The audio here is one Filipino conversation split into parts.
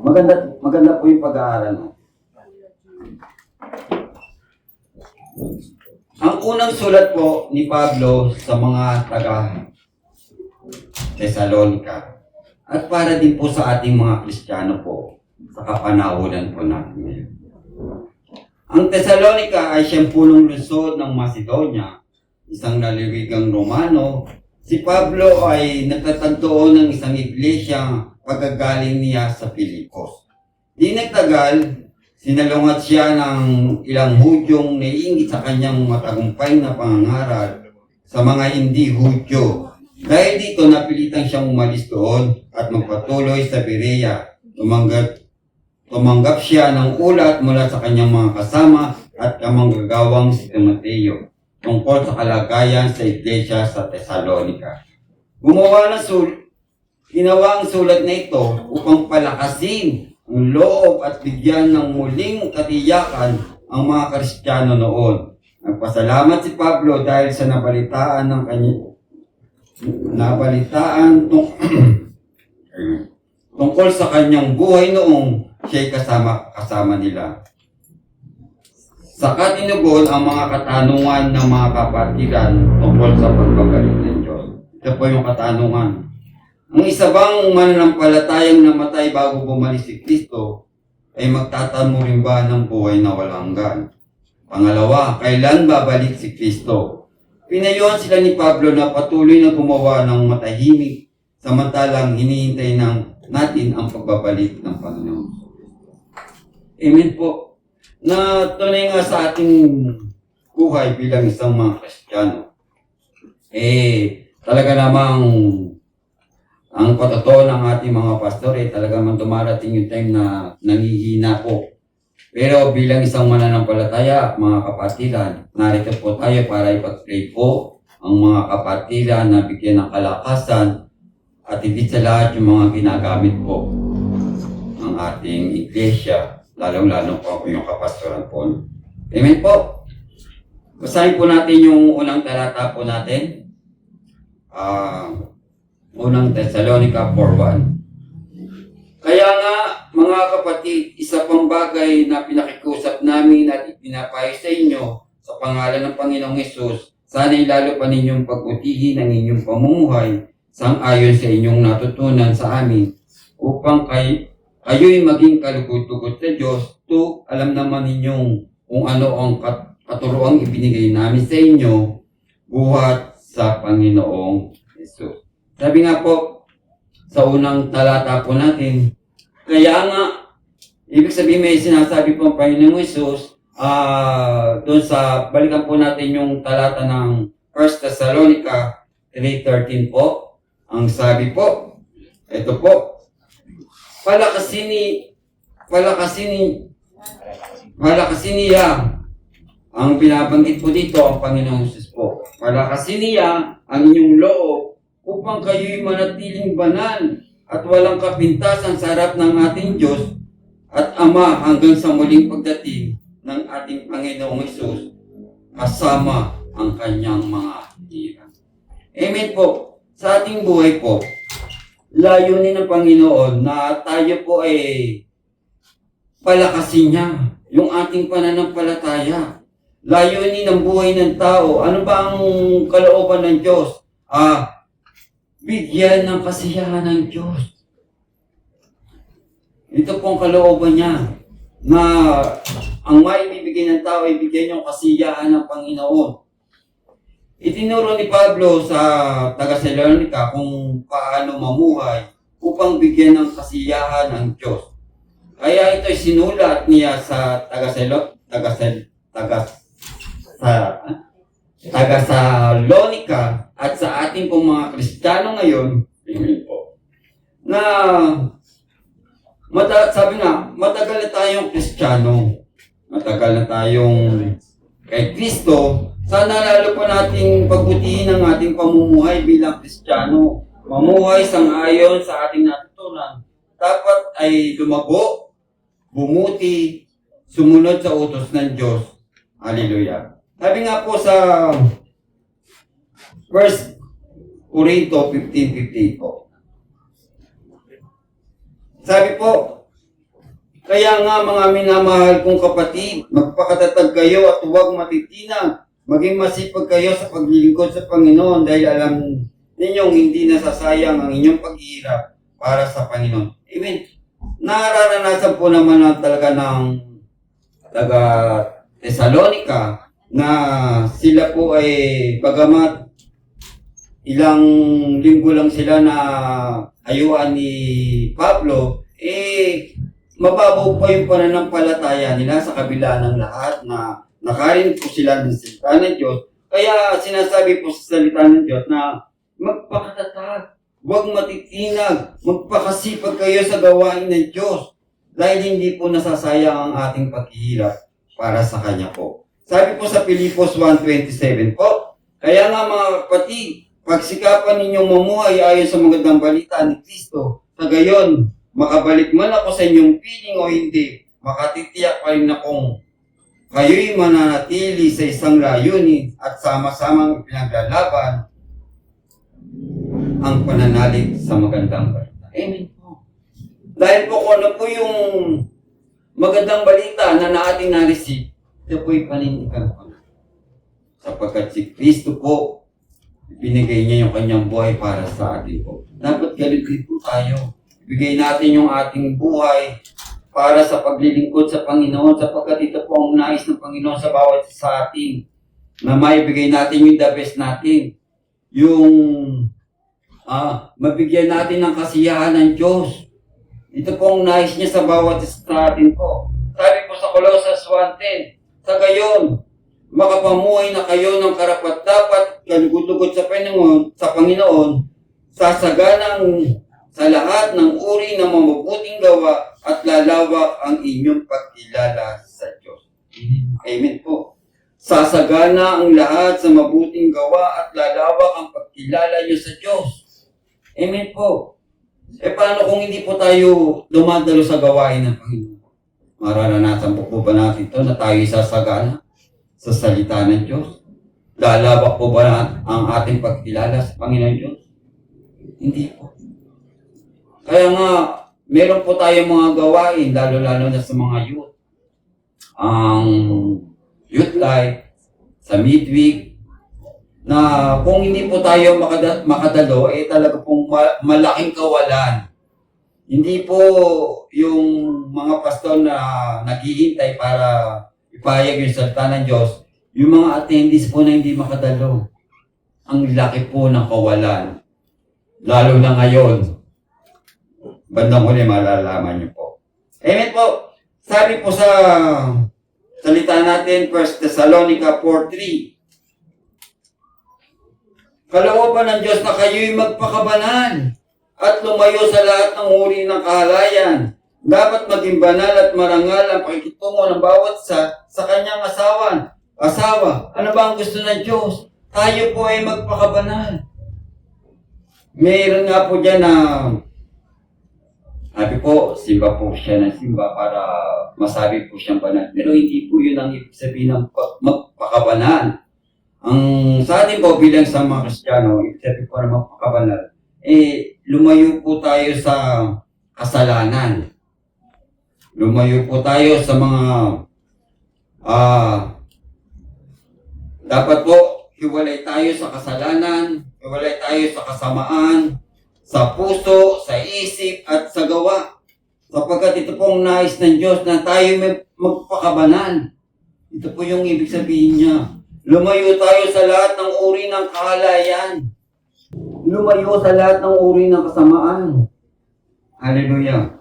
maganda po yung pag-aaral mo. Ang unang sulat po ni Pablo sa mga taga-Thessalonica at para din po sa ating mga Kristiyano po sa kapanahunan po natin ngayon. Ang Thessalonica ay siyang punong lungsod ng Macedonia, isang laliwigang Romano. Si Pablo ay nagtatagdoon ng isang iglesia pagkagaling niya sa Filipos. Di nagtagal, sinalungat siya ng ilang Hudyong naiingit sa kanyang matagumpay na pangangaral sa mga hindi Hudyo. Dahil dito, napilitan siyang umalis doon at magpatuloy sa Berea. Tumanggap siya ng ulat mula sa kanyang mga kasama at kamanggagawang si Timoteo tungkol sa kalagayan sa iglesia sa Thessalonica. Ginawa ang sulat na ito upang palakasin ang loob at bigyan ng muling katiyakan ang mga Kristiyano noon. Nagpasalamat si Pablo dahil sa tungkol sa kanyang buhay noong siya'y kasama nila. Saka tinugon ang mga katanungan ng mga kapatiran tungkol sa pagbabalik ng Diyos. Ito po yung katanungan. Ang isa bang mananampalatayang namatay bago bumalik si Kristo ay magtatamo rin ba ng buhay na walang hanggan? Pangalawa, kailan babalik si Kristo? Pinayuhan sila ni Pablo na patuloy na gumawa ng matahimik samantalang hinihintay natin ang pagbabalik ng Panginoon. Amen po. Na tunay nga sa ating buhay bilang isang mga Kristiyano, talaga namang ang patotoo ng ating mga pastor talaga man dumarating yung time na nangihina po. Pero bilang isang mananampalataya, mga kapatiran, narito po tayo para ipag-pray po ang mga kapatiran na bigyan ng kalakasan at higit sa lahat yung mga ginagamit po ng ating iglesia, lalong-lalo po yung kapastoran po. Amen po. Basahin po natin yung unang talata po natin. Unang Thessalonica 4:1. Kaya nga, mga kapatid, isa pang bagay na pinakikusap namin at ipinapayo sa inyo sa pangalan ng Panginoong Hesus, sana'y lalo pa ninyong pagbutihin ang inyong pamumuhay sang-ayon sa inyong natutunan sa amin, upang kayo'y maging kalugod-tugod sa Diyos. Alam naman ninyong kung ano ang katuroang ibinigay namin sa inyo, buhat sa Panginoong Hesus. Sabi nga po, sa unang talata po natin, kaya nga, ibig sabihin may sinasabi po ang Panginoong Hesus, doon sa, balikan po natin yung talata ng 1 Thessalonica 3:13 po, ang sabi po, ito po, palakasin niya, ang binabanggit po dito, ang Panginoong Hesus po, palakasin niya ang inyong loob, upang kayo'y manatiling banal at walang kapintasan sa harap ng ating Diyos at Ama hanggang sa muling pagdating ng ating Panginoong Hesus kasama ang kanyang mga hira. Amen po. Sa ating buhay po, layunin ng Panginoon na tayo po ay palakasin niya yung ating pananampalataya. Layunin ng buhay ng tao. Ano ba ang kalooban ng Diyos? Bigyan ng kasiyahan ng Diyos. Ito pong kalooban niya na ang maibibigay ng tao ay bigyan yung kasiyahan ng Panginoon. Itinuro ni Pablo sa taga-Thessalonica kung paano mamuhay upang bigyan ng kasiyahan ng Diyos. Kaya ito'y sinulat niya sa taga-Thessalonica at sa ating pong mga Kristiyano ngayon, amen po, na sabi nga, matagal na tayong Kristiyano, matagal na tayong kay Kristo, sana lalo pa nating pagbutihin ang ating pamumuhay bilang Kristiyano, mamuhay sang-ayon sa ating natutunan. Dapat ay lumago, bumuti, sumunod sa utos ng Diyos. Hallelujah. Sabi nga po sa 1 Corinto 15:15 po. Sabi po, Kaya nga mga minamahal kong kapatid, magpakatatag kayo at huwag matitinag. Maging masipag kayo sa paglilingkod sa Panginoon dahil alam ninyong hindi nasasayang ang inyong paghihirap para sa Panginoon. Amen. Nararanasan po naman talaga ng taga Thessalonica na sila po ay bagamat ilang linggo lang sila na ayuan ni Pablo, mababaw pa yung pananampalataya nila sa kabila ng lahat na nakarinig po sila ng salita ng Diyos. Kaya sinasabi po sa salita ng Diyos na magpakatatag, huwag matitinag, magpakasipag kayo sa gawain ng Diyos dahil hindi po nasasayang ang ating paghihirap para sa Kanya po. Sabi po sa Pilipos 1:27 po, kaya nga mga kapatid, pagsikapan ninyong mamuhay ayon sa magandang balita ni Kristo, sa gayon, makabalik man ako sa inyong piling o hindi, makatitiyak pa rin akong kayo'y mananatili sa isang layunin at sama-samang pinaglalaban ang pananalig sa magandang balita. Amen po. Dahil po kung ano po yung magandang balita na ating na-receive, ito po'y panindigan ko na. Sapagkat si Kristo po, binigay niya yung kanyang buhay para sa atin po. Dapat galit po tayo. Ibigay natin yung ating buhay para sa paglilingkod sa Panginoon sapagkat ito po ang nais ng Panginoon sa bawat sa atin na maibigay natin yung the best natin. Yung mabigyan natin ng kasiyahan ng Diyos. Ito po ang nais niya sa bawat sa atin po. Sabi po sa Colossus 1:10, sa gayon, makapamuhay na kayo ng karapat-dapat, kalugod-lugod sa Panginoon, sasaganang sa lahat ng uri ng mabubuting gawa at lalawak ang inyong pagkilala sa Diyos. Amen po. Sasagana ang lahat sa mabuting gawa at lalawak ang pagkilala niyo sa Diyos. Amen po. Paano kung hindi po tayo dumadalo sa gawain ng Panginoon? Mararanasan po ba natin ito na tayo sasagana sa salita ng Diyos? Lalawak po ba ang ating pagkilala sa Panginoon Diyos? Hindi po. Kaya nga, meron po tayong mga gawain, lalo-lalo na sa mga youth. Ang youth life, sa midweek, na kung hindi po tayo makadalo, talaga pong malaking kawalan. Hindi po yung mga pastor na naghihintay para ipahayag yung salita ng Diyos, yung mga attendees po na hindi makadalo. Ang laki po ng kawalan. Lalo na ngayon. Bandang huli, malalaman niyo po. Amen po. Sabi po sa salita natin, 1 Thessalonica 4:3, kalooban ng Diyos na kayo'y magpakabanal at lumayo sa lahat ng uri ng kahalayan. Dapat maging banal at marangal ang pakikitungo ng bawat sa kanyang asawa. Ano ba ang gusto ng Diyos? Tayo po ay magpakabanal. Mayroon nga po dyan na sabi po, simba po siya ng simba para masabi po siyang banal. Pero hindi po yun ang ibig sabihin ng magpakabanal. Ang sa atin po bilang sa mga Kristiyano, ibig sabihin po na magpakabanal, lumayo po tayo sa kasalanan. Lumayo po tayo sa mga dapat po hiwalay tayo sa kasalanan, hiwalay tayo sa kasamaan, sa puso, sa isip, at sa gawa. Sapagkat ito pong nais ng Diyos na tayo may magpakabanal. Ito po yung ibig sabihin niya. Lumayo tayo sa lahat ng uri ng kahalayan. Lumayo sa lahat ng uri ng kasamaan. Hallelujah.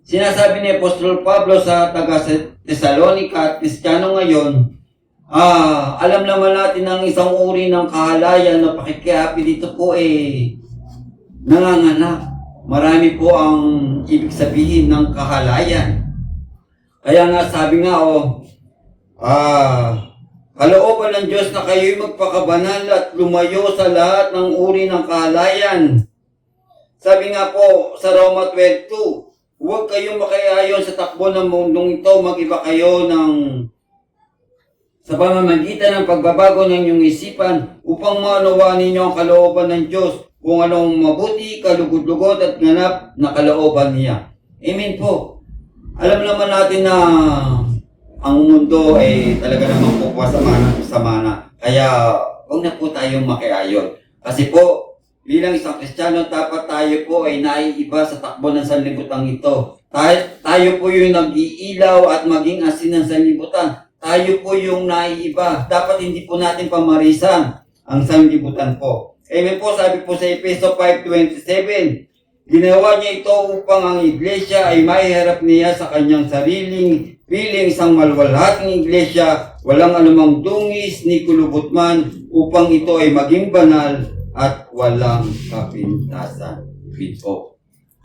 Sinasabi ni Apostol Pablo sa taga Thessalonica at Kristiyano ngayon, alam naman natin ang isang uri ng kahalayan na pakikiapi dito po nanganganak. Marami po ang ibig sabihin ng kahalayan. Kaya nga sabi nga kalooban ng Diyos na kayo'y magpakabanal at lumayo sa lahat ng uri ng kahalayan. Sabi nga po sa Roma 12:2, huwag kayong makiayon sa takbo ng mundong ito, mag-iba kayo sa pamamagitan ng pagbabago ng inyong isipan upang maunawaan ninyo ang kalooban ng Diyos, kung anong mabuti, kalugod-lugod at ganap na kalooban niya. Amen po. Alam naman natin na ang mundo ay talaga namang sama na. Kaya huwag na po tayong makiayon. Kasi po, bilang isang Kristiyano, dapat tayo po ay naiiba sa takbo ng sanlibutan ito. Tayo po yung nag-iilaw at maging asin ng sanlibutan. Tayo po yung naiiba. Dapat hindi po natin pamarisan ang sanlibutan po. Amen po, sabi po sa Efeso 5:27, ginawa niya ito upang ang iglesia ay maiharap niya sa kanyang sariling piling isang malwalhating iglesia, walang anumang dungis ni kulubot man, upang ito ay maging banal at walang kapintasan. Po.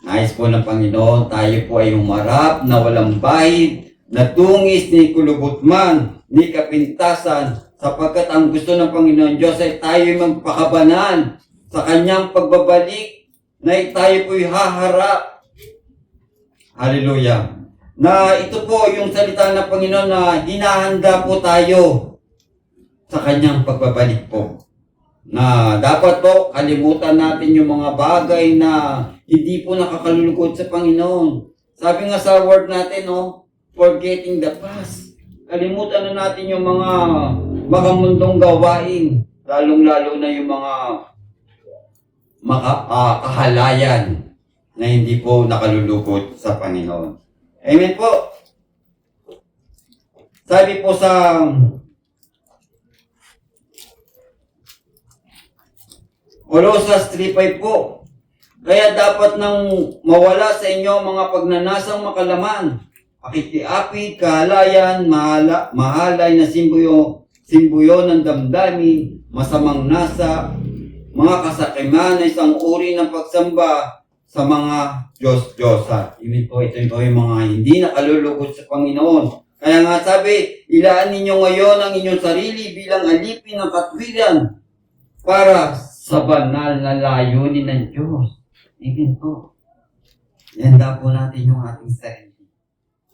Nais po ng Panginoon, tayo po ay humarap na walang bahid, na dungis ni kulubot man, ni kapintasan, sapagkat ang gusto ng Panginoon Diyos ay tayo magpakabanan sa kanyang pagbabalik, na tayo po'y haharap. Hallelujah. Na ito po yung salita ng Panginoon na hinahanda po tayo sa kanyang pagbabalik po. Na dapat po kalimutan natin yung mga bagay na hindi po nakakalulugod sa Panginoon. Sabi nga sa word natin, forgetting the past. Kalimutan na natin yung mga makamundong gawain, lalong-lalo na yung mga kahalayan na hindi po nakalulugod sa Panginoon. Amen po. Sabi po sa Colossus 3:5 po, kaya dapat nang mawala sa inyo mga pagnanasang makalaman, pakitiapi, kahalayan, mahalay na simbuyo ng damdamin, masamang nasa, mga kasakiman na isang uri ng pagsamba sa mga Diyos-Diyosa. Ibig po, ito po yung mga hindi nakalulugod sa Panginoon. Kaya nga sabi, ilaan ninyo ngayon ang inyong sarili bilang alipin ng katwiran para sa banal na layunin ng Diyos. Ibig po, ihanda po natin yung ating sarili.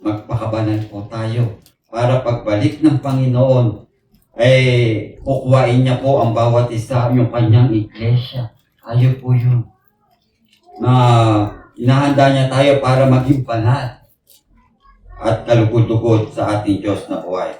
Magpakabanal po tayo para pagbalik ng Panginoon, kukuhain niya po ang bawat isa yung kanyang iglesia. Tayo po yun. Na inahanda niya tayo para maging banal at kalugod-lugod sa ating Diyos na buhay.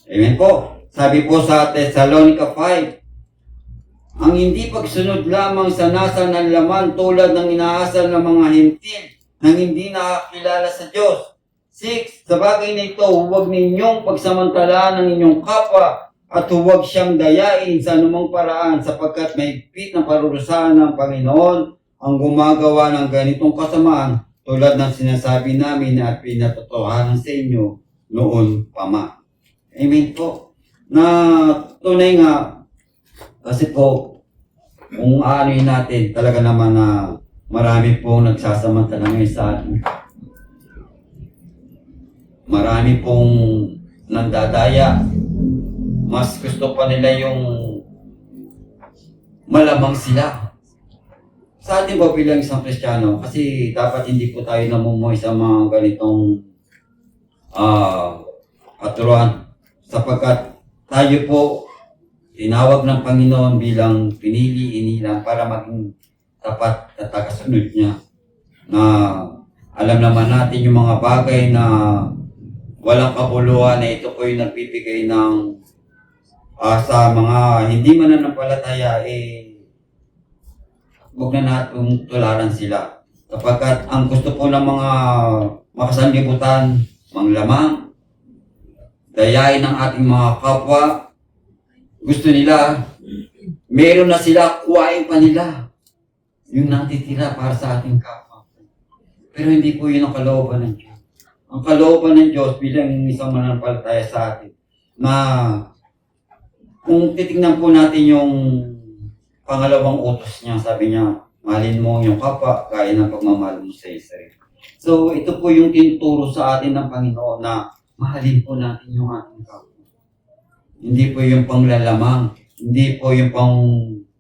Amen po. Sabi po sa Thessalonica 5, ang hindi pagsunod lamang sa nasa ng laman tulad ng inaasal ng mga hintil nang hindi nakakilala sa Diyos. 6. Sa bagay na ito, huwag ninyong pagsamantalaan ng inyong kapwa at huwag siyang dayain sa anumang paraan sapagkat mahigpit na parurusahan ng Panginoon ang gumagawa ng ganitong kasamaan tulad ng sinasabi namin at pinatotohanan sa inyo noon pa ma. Amen po. Na tunay nga, kasi po, kung aanuin natin, talaga naman na marami pong nagsasamantala ngayon sa atin. Marami pong nandadaya. Mas gusto pa nila yung malamang sila. Sa atin po bilang isang Kristiyano, kasi dapat hindi po tayo namumuhay sa mga ganitong katuruan. Sapagkat tayo po tinawag ng Panginoon bilang pinili, inilang para maging tapat at tagasunod niya. Na alam naman natin yung mga bagay na walang kabuluhan na ito po yung nagbibigay ng sa mga hindi mananampalataya, huwag na natin tularan sila. Sapagkat ang gusto po ng mga makasanlibutan, manglamang, dayain ng ating mga kapwa, gusto nila, meron na sila, kuhain pa nila yung natitira para sa ating kapwa. Pero hindi po yun ang kalooban ng Diyos. Ang kalooban ng Diyos bilang isang mananampalataya sa atin, na kung titingnan po natin yung pangalawang utos niya, sabi niya, mahalin mo yung kapwa, gaya ng pagmamahal mo sa sarili. So, ito po yung tinuturo sa atin ng Panginoon na mahalin po natin yung ating kapwa. Hindi po yung panglalamang, hindi po yung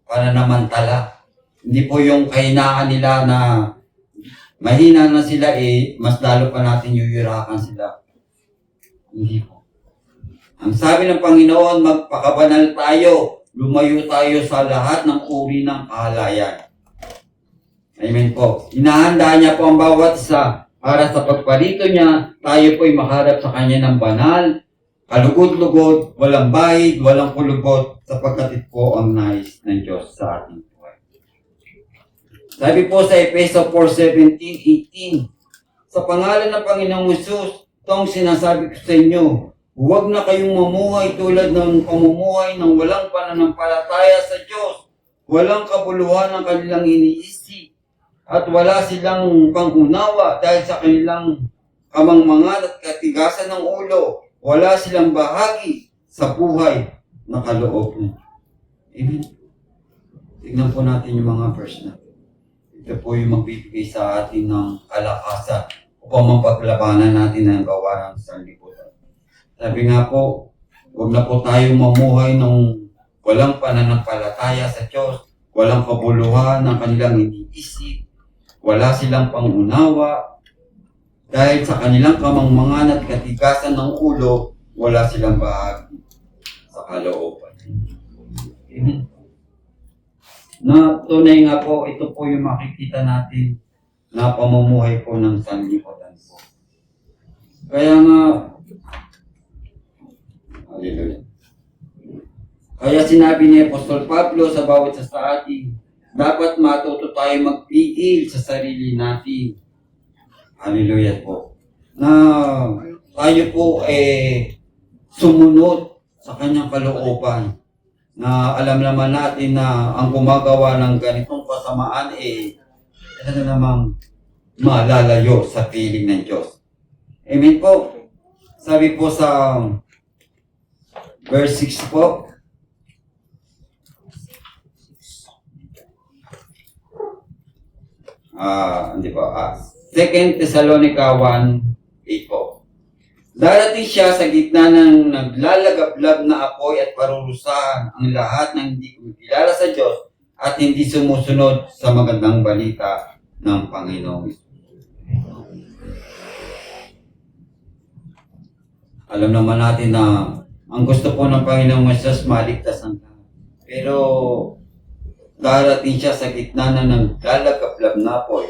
pananamantala, hindi po yung kahinaan nila na mahina na sila, mas lalo pa natin yuyurakan sila. Hindi po. Ang sabi ng Panginoon, magpakabanal tayo, lumayo tayo sa lahat ng uri ng kahalayan. Amen po. Inahanda niya po ang bawat isa Para sa pagparito niya, tayo po'y maharap sa kanya ng banal, kalugod-lugod, walang bahid, walang kulubot, sapagkat ito po ang nais ng Diyos sa ating buhay. Sabi po sa Efeso 4:17-18, sa pangalan ng Panginoong Hesus, itong sinasabi ko sa inyo, huwag na kayong mamuhay tulad ng pamumuhay ng walang pananampalataya sa Diyos, walang kabuluhan ng kanilang iniisip, at wala silang pangunawa dahil sa kanilang kamangmangan at katigasan ng ulo. Wala silang bahagi sa buhay na kaloob niya. Amen. Tignan po natin yung mga verse na. Ito po yung magbibigay sa atin ng kalakasan upang mapaglabanan natin ang gawa ng sanlibutan. Sabi nga po, huwag na po tayong mamuhay ng walang pananampalataya sa Diyos, walang kabuluhan ng kanilang iniisip, wala silang pangunawa, dahil sa kanilang kamangmangan at katigasan ng ulo, wala silang bahagi sa kalooban. Amen. Na tunay nga po, ito po yung makikita natin na pamumuhay po ng sanlibutan po. Kaya nga, hallelujah. Kaya sinabi ni Apostol Pablo sa bawat isa sa atin, dapat matuto tayo magpigil sa sarili natin. Hallelujah po. Na tayo po sumunod sa kanyang kalooban. Na alam naman natin na ang gumagawa ng ganitong kasamaan ano namang malalayo sa piling ng Diyos. Amen po. Sabi po sa verse 6 po, hindi po. 2 Thessalonica 1:8 po. Darating siya sa gitna ng naglalagablab na apoy at parurusahan ang lahat ng hindi kumikilala sa Diyos at hindi sumusunod sa magandang balita ng Panginoon. Alam naman natin na ang gusto po ng Panginoong Hesus maligtas ang lahat. Pero darating siya sa gitna na naglalagablab na apoy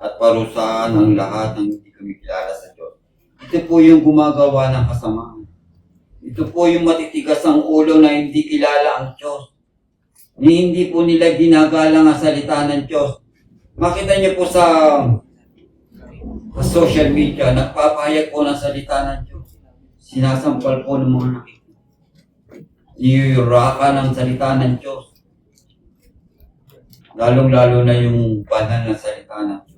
at parusahan ang lahat ng hindi kumikilala sa Diyos. Ito po yung gumagawa ng kasamaan. Ito po yung matitigas ang ulo na hindi kilala ang Diyos. Hindi po nila ginagalang ang salita ng Diyos. Makita niyo po sa social media, nagpapahayag po ng salita ng Diyos. Sinasampal po ng mga nakikita. Niyuyurakan ang salita ng Diyos. Lalong-lalo na yung banal na salita ng Diyos.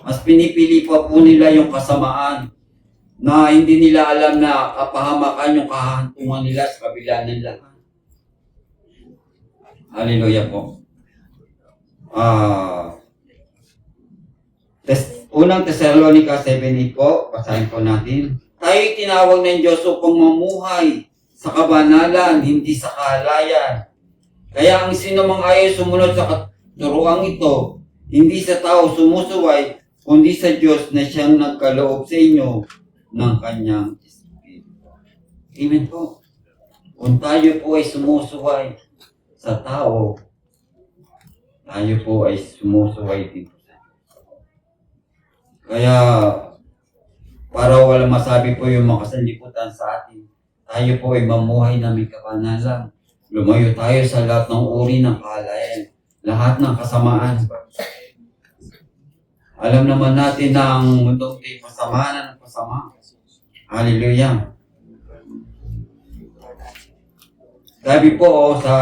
Mas pinipili pa po nila yung kasamaan na hindi nila alam na kapahamakan yung kahantungan nila sa kabila ng lahat. Hallelujah po. Unang Thessalonica 7:8 po, basahin po natin. Tayo'y tinawag ng Diyos upang mamuhay sa kabanalan, hindi sa kahalayan. Kaya ang sino mang ayaw sumunod sa katuruang ito, hindi sa tao sumusuway, kundi sa Diyos na siyang nagkaloob sa inyo ng kanyang Espiritu. Amen po. Kung tayo po ay sumusuway sa tao, tayo po ay sumusuway dito. Kaya, para wala masabi po yung makasanlibutan sa atin, tayo po ay mamuhay na may kabanalan. Lumayo tayo sa lahat ng uri ng kahalayan, lahat ng kasamaan. Alam naman natin na ang mundo ay masama na ng pasama. Hallelujah. Sabi po sa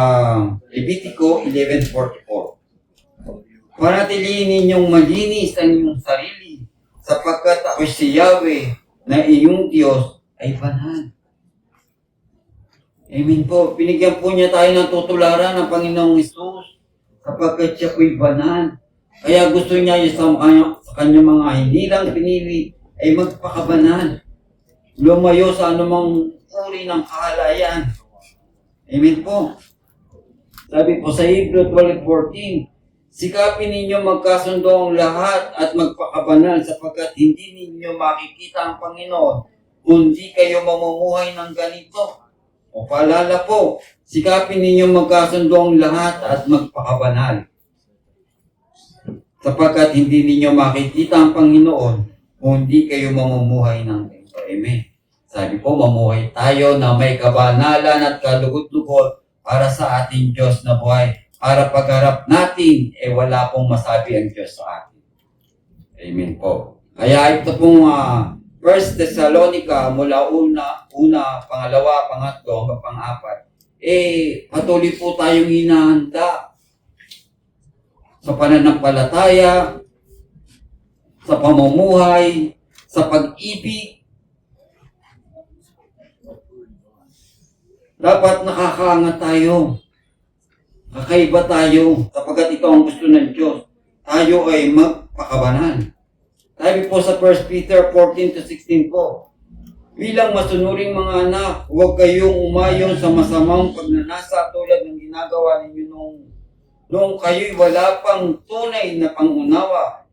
Levitico 11:44, panatilihin ninyong malinis ang inyong sarili, sapagkat ako si Yahweh na iyong Diyos ay banal. Amen po. Pinigyan po niya tayo ng tutularan ng Panginoong Hesus, sapagkat siya po'y banal. Kaya gusto niya sa kanyang mga hindi lang pinili ay magpakabanal. Lumayo sa anumang uri ng kahalayan. Amen po. Sabi po sa Hebrew 12:14, sikapin ninyo magkasundo ang lahat at magpakabanal sapagkat hindi ninyo makikita ang Panginoon kundi kayo mamumuhay ng ganito. O paalala po, sikapin ninyo magkasundo ang lahat at magpakabanal. sapagkat hindi ninyo makikita ang Panginoon kung hindi kayo mamumuhay ng ganito. Amen. Sabi po, mamuhay tayo na may kabanalan at kalugot-lugot para sa ating Diyos na buhay. Para pagharap natin, wala pong masabi ang Diyos sa atin. Amen po. Kaya ito pong 1 Thessalonica mula una, pangalawa, pangatlo, hanggang pang-apat, patuloy po tayong hinahanda sa pananampalataya, sa pamumuhay, sa pag-ibig. Dapat nakakaangat tayo. Kakaiba tayo sapagkat ito ang gusto ng Diyos. Tayo ay magpakabanal. Sabi po sa 1 Peter 14-16 po, bilang masunuring mga anak, huwag kayong umayon sa masamang pagnanasa tulad ng ginagawa ninyo noong kayo'y wala pang tunay na pangunawa.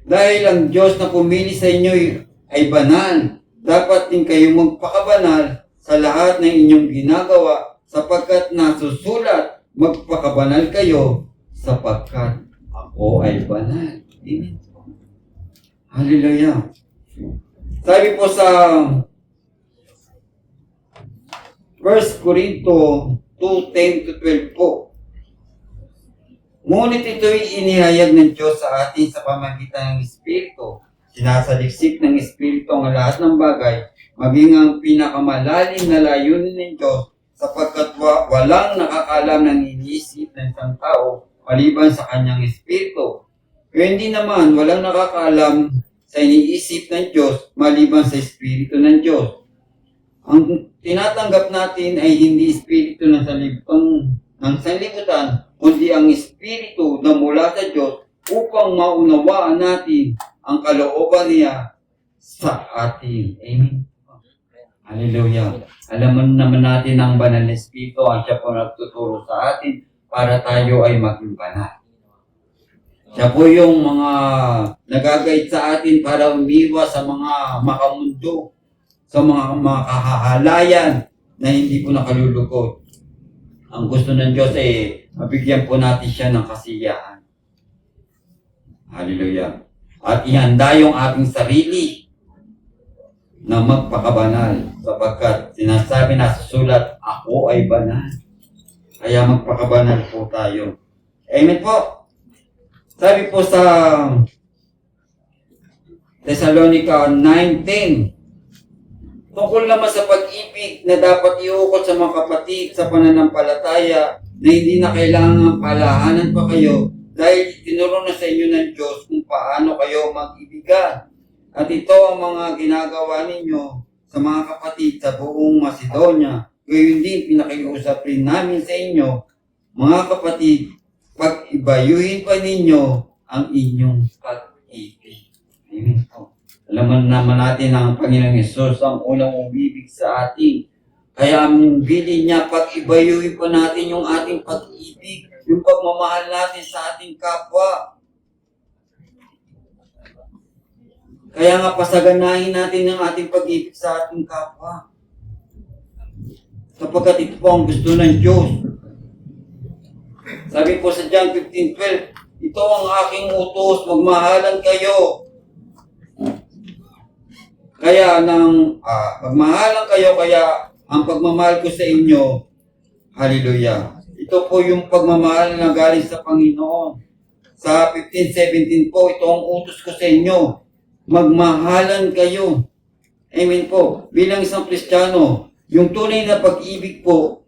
Dahil ang Diyos na pumili sa inyo ay banal, dapat din kayong magpakabanal sa lahat ng inyong ginagawa sapagkat nasusulat, magpakabanal kayo sapagkat ako ay banal. Amen. Hallelujah. Sabi po sa 1 Corinto 2:10-12 po, ngunit ito'y inihayag ng Diyos sa atin sa pamagitan ng Espiritu. Sinasaliksik ng Espiritu ang lahat ng bagay, maging ang pinakamalalim na layunin ng Diyos, sapagkat walang nakakalam ng iniisip ng isang tao maliban sa kanyang Espiritu. Kaya hindi naman walang nakakalam sa iniisip ng Diyos maliban sa Espiritu ng Diyos. Ang tinatanggap natin ay hindi Espiritu ng sanlibutan, kundi ang Espiritu na mula sa Diyos upang maunawaan natin ang kalooban niya sa atin. Amen. Hallelujah. Alam naman natin ang banal na Espiritu ang siya po nagtuturo sa atin para tayo ay maging banal. Siya po yung mga nagagayad sa atin para umiwas sa mga makamundo, sa mga kahahalayan na hindi po nakalulugod. Ang gusto ng Diyos mabigyan po natin siya ng kasiyahan. Hallelujah. At ihanda yung ating sarili na magpakabanal sapagkat sinasabi na sa sulat, ako ay banal. Kaya magpakabanal po tayo. Amen po. Sabi po sa Thessalonica 9:10, tungkol naman sa pag-ibig na dapat iukot sa mga kapatid sa pananampalataya na hindi na kailangan palahanan pa kayo dahil tinuro na sa inyo ng Diyos kung paano kayo mag-ibigan. At ito ang mga ginagawa ninyo sa mga kapatid sa buong Macedonia. Gayon din pinakiusap rin namin sa inyo, mga kapatid, pag-ibayuhin pa ninyo ang inyong pag-ibig. Amen. Alam naman natin ang Panginoong Hesus ang unang umibig sa atin. Kaya ang bilin niya, pag-ibayuhin pa natin yung ating pag-ibig, yung pagmamahal natin sa ating kapwa. Kaya nga pasaganahin natin ang ating pag-ibig sa ating kapwa. Sapagkat ito po ang gusto ng Diyos. Sabi po sa John 15:12, ito ang aking utos, magmahalan kayo. Kaya magmahalan kayo, kaya ang pagmamahal ko sa inyo, hallelujah. Ito po yung pagmamahal na galing sa Panginoon. Sa 15:17 po, ito ang utos ko sa inyo. Magmahalan kayo. Amen po. Bilang isang Kristiyano, yung tunay na pag-ibig po,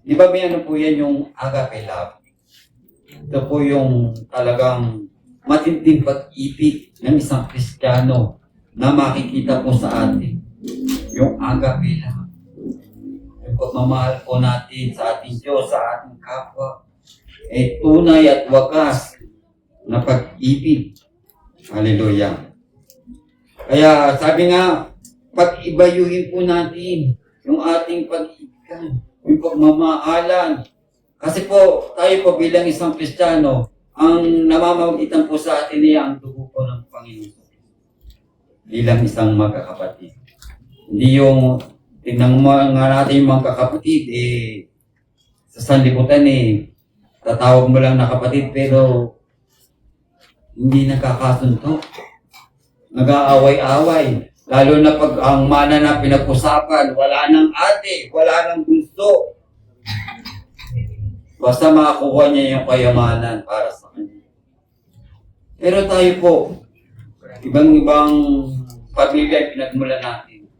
di ba may ano po yan, yung agape love. Ito po yung talagang matinding pag-ibig ng isang Kristiyano na makikita po sa atin. Yung agape love. Yung pagmamahal po natin sa ating Diyos, sa ating kapwa, tunay at wakas na pag-ibig. Hallelujah. Kaya sabi nga, pag-ibayuhin po natin yung ating pag-ibigan, yung pagmamahalan. Kasi po, tayo po bilang isang Kristiyano, ang namamagitan po sa atin niya ang dugo po ng Panginoon. Bilang isang magkakapatid. Hindi yung, tingnan mo nga natin yung mga kakapatid, sa sanlibutan tatawag mo lang na kapatid, pero hindi nagkakasundo. Nag-aaway-away. Lalo na pag ang mana na pinag-usapan, wala nang ate, wala nang gusto. Basta makakuha niya yung kayamanan para sa kanya. Pero tayo po, ibang-ibang pamilya pinagmula natin.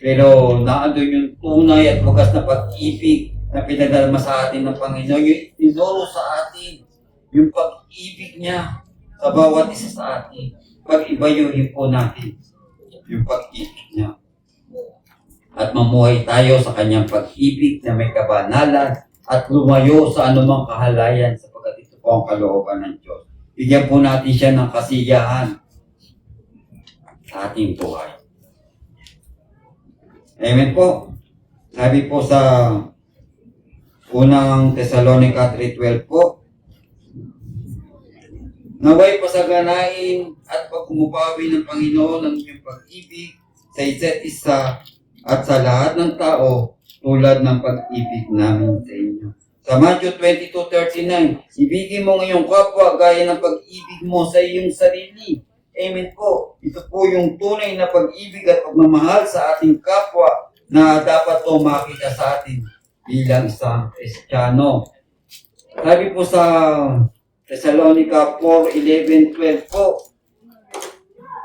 Pero naandun yung tunay at wagas na pag-ibig na pinadalma sa atin ng Panginoon. Yung tinuro sa atin, yung pag-ibig niya sa bawat isa sa atin. Pag-ibayuhin po natin yung pag-ibig niya. At mamuhay tayo sa kanyang pag-ibig na may kabanalan at lumayo sa anumang kahalayan sapagkat ito po ang kalooban ng Diyos. Bigyan po natin siya ng kasiyahan sa ating buhay. Amen po. Sabi po sa unang Thessalonica 3:12 po, naway pasaganain at pagkumupawi ng Panginoon ang inyong pag-ibig sa isa't isa at sa lahat ng tao tulad ng pag-ibig namin sa inyo. Sa Matthew 22:39, ibigin mo ngayong kapwa gaya ng pag-ibig mo sa iyong sarili. Amen po. Ito po yung tunay na pag-ibig at pagmamahal sa ating kapwa na dapat po makita sa atin bilang isang Kristiyano. Sabi po sa Thessalonica 4:11-12 po,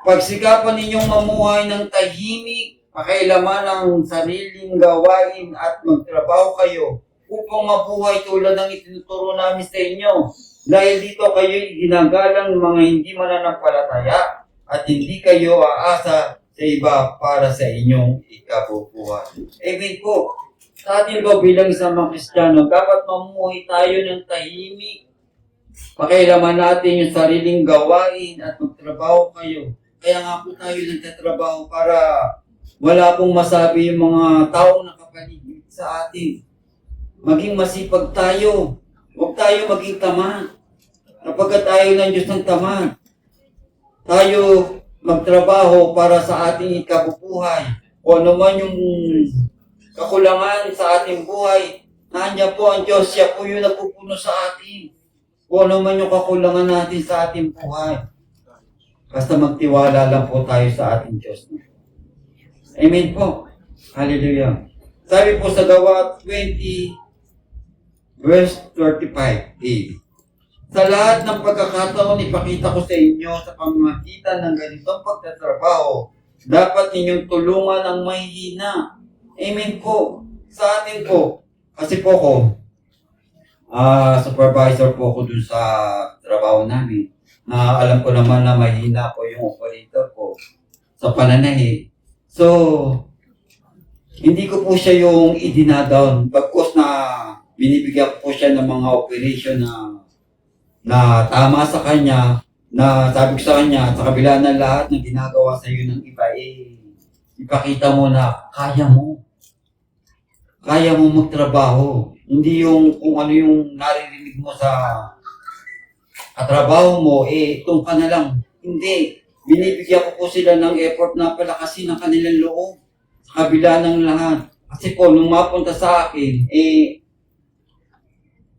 pagsikapan ninyong mamuhay ng tahimik, pakailaman ang sariling gawain at magtrabaho kayo upang mabuhay tulad ng itinuturo namin sa inyo. Dahil dito kayo ginagalang ng mga hindi mananampalataya at hindi kayo aasa sa iba para sa inyong ikabubuhay. Amen po. Sa atin po bilang isang mga Kristiyano, dapat mamuhay tayo ng tahimik. Pakailaman natin yung sariling gawain at magtrabaho kayo. Kaya nga po tayo nagtatrabaho para wala pong masabi yung mga taong nakapaligid sa atin. Maging masipag tayo. Huwag tayo maging tamad. Kapag tayo ng Diyos ng tamad, tayo magtrabaho para sa ating ikabubuhay. O ano man yung kakulangan sa ating buhay, nandiyan po ang Diyos. Siya po yung nagpupuno sa atin. Kung ano man yung kakulangan natin sa ating buhay. Basta magtiwala lang po tayo sa ating Diyos. Amen po. Hallelujah. Sabi po sa Gawa 20, verse 35a, sa lahat ng pagkakataon, ipakita ko sa inyo sa pamamagitan ng ganitong pagtatrabaho, dapat ninyong tulungan ang mahihina. Amen po. Sa atin po. Kasi po ko, supervisor po ko dun sa trabaho namin. Alam ko naman na mahina po yung operator ko sa pananahi. So, hindi ko po siya yung idinadown. Bagkus na binibigyan po siya ng mga operation na tama sa kanya, na sabi ko sa kanya, sa kabila ng lahat ng ginagawa sa iyo ng iba, ipakita mo na kaya mo. Kaya mo magtrabaho. Hindi yung kung ano yung naririnig mo sa katrabaho mo, itong ka na lang. Hindi. Binibigyan ko po sila ng effort na palakasin ang kanilang loob sa kabila ng lahat. Kasi po, nung mapunta sa akin,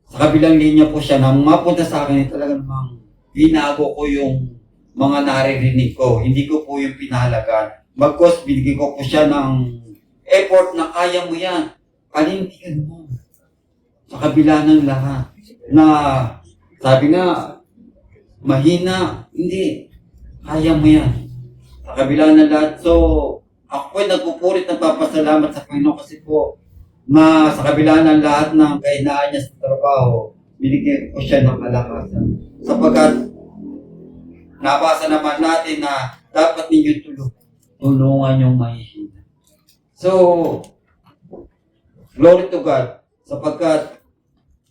sa kabilang linya po siya, nang mapunta sa akin, talaga namang binago ko yung mga naririnig ko. Hindi ko po yung pinahalagan. Bagkos, binigyan ko po siya ng effort na kaya mo yan. Panindigan mo. Sa kabila ng lahat. Na, sabi nga, mahina. Hindi. Kaya mo yan. Sa kabila ng lahat. So, ako ay nagpupurit ng papasalamat sa Panginoon kasi po, na sa kabila ng lahat ng kahinaan niya sa trabaho, binigyan ko siya ng kalakasan. Sapagkat, nabasa naman natin na dapat ninyo tulungan yung mahihina. So, glory to God, sapagkat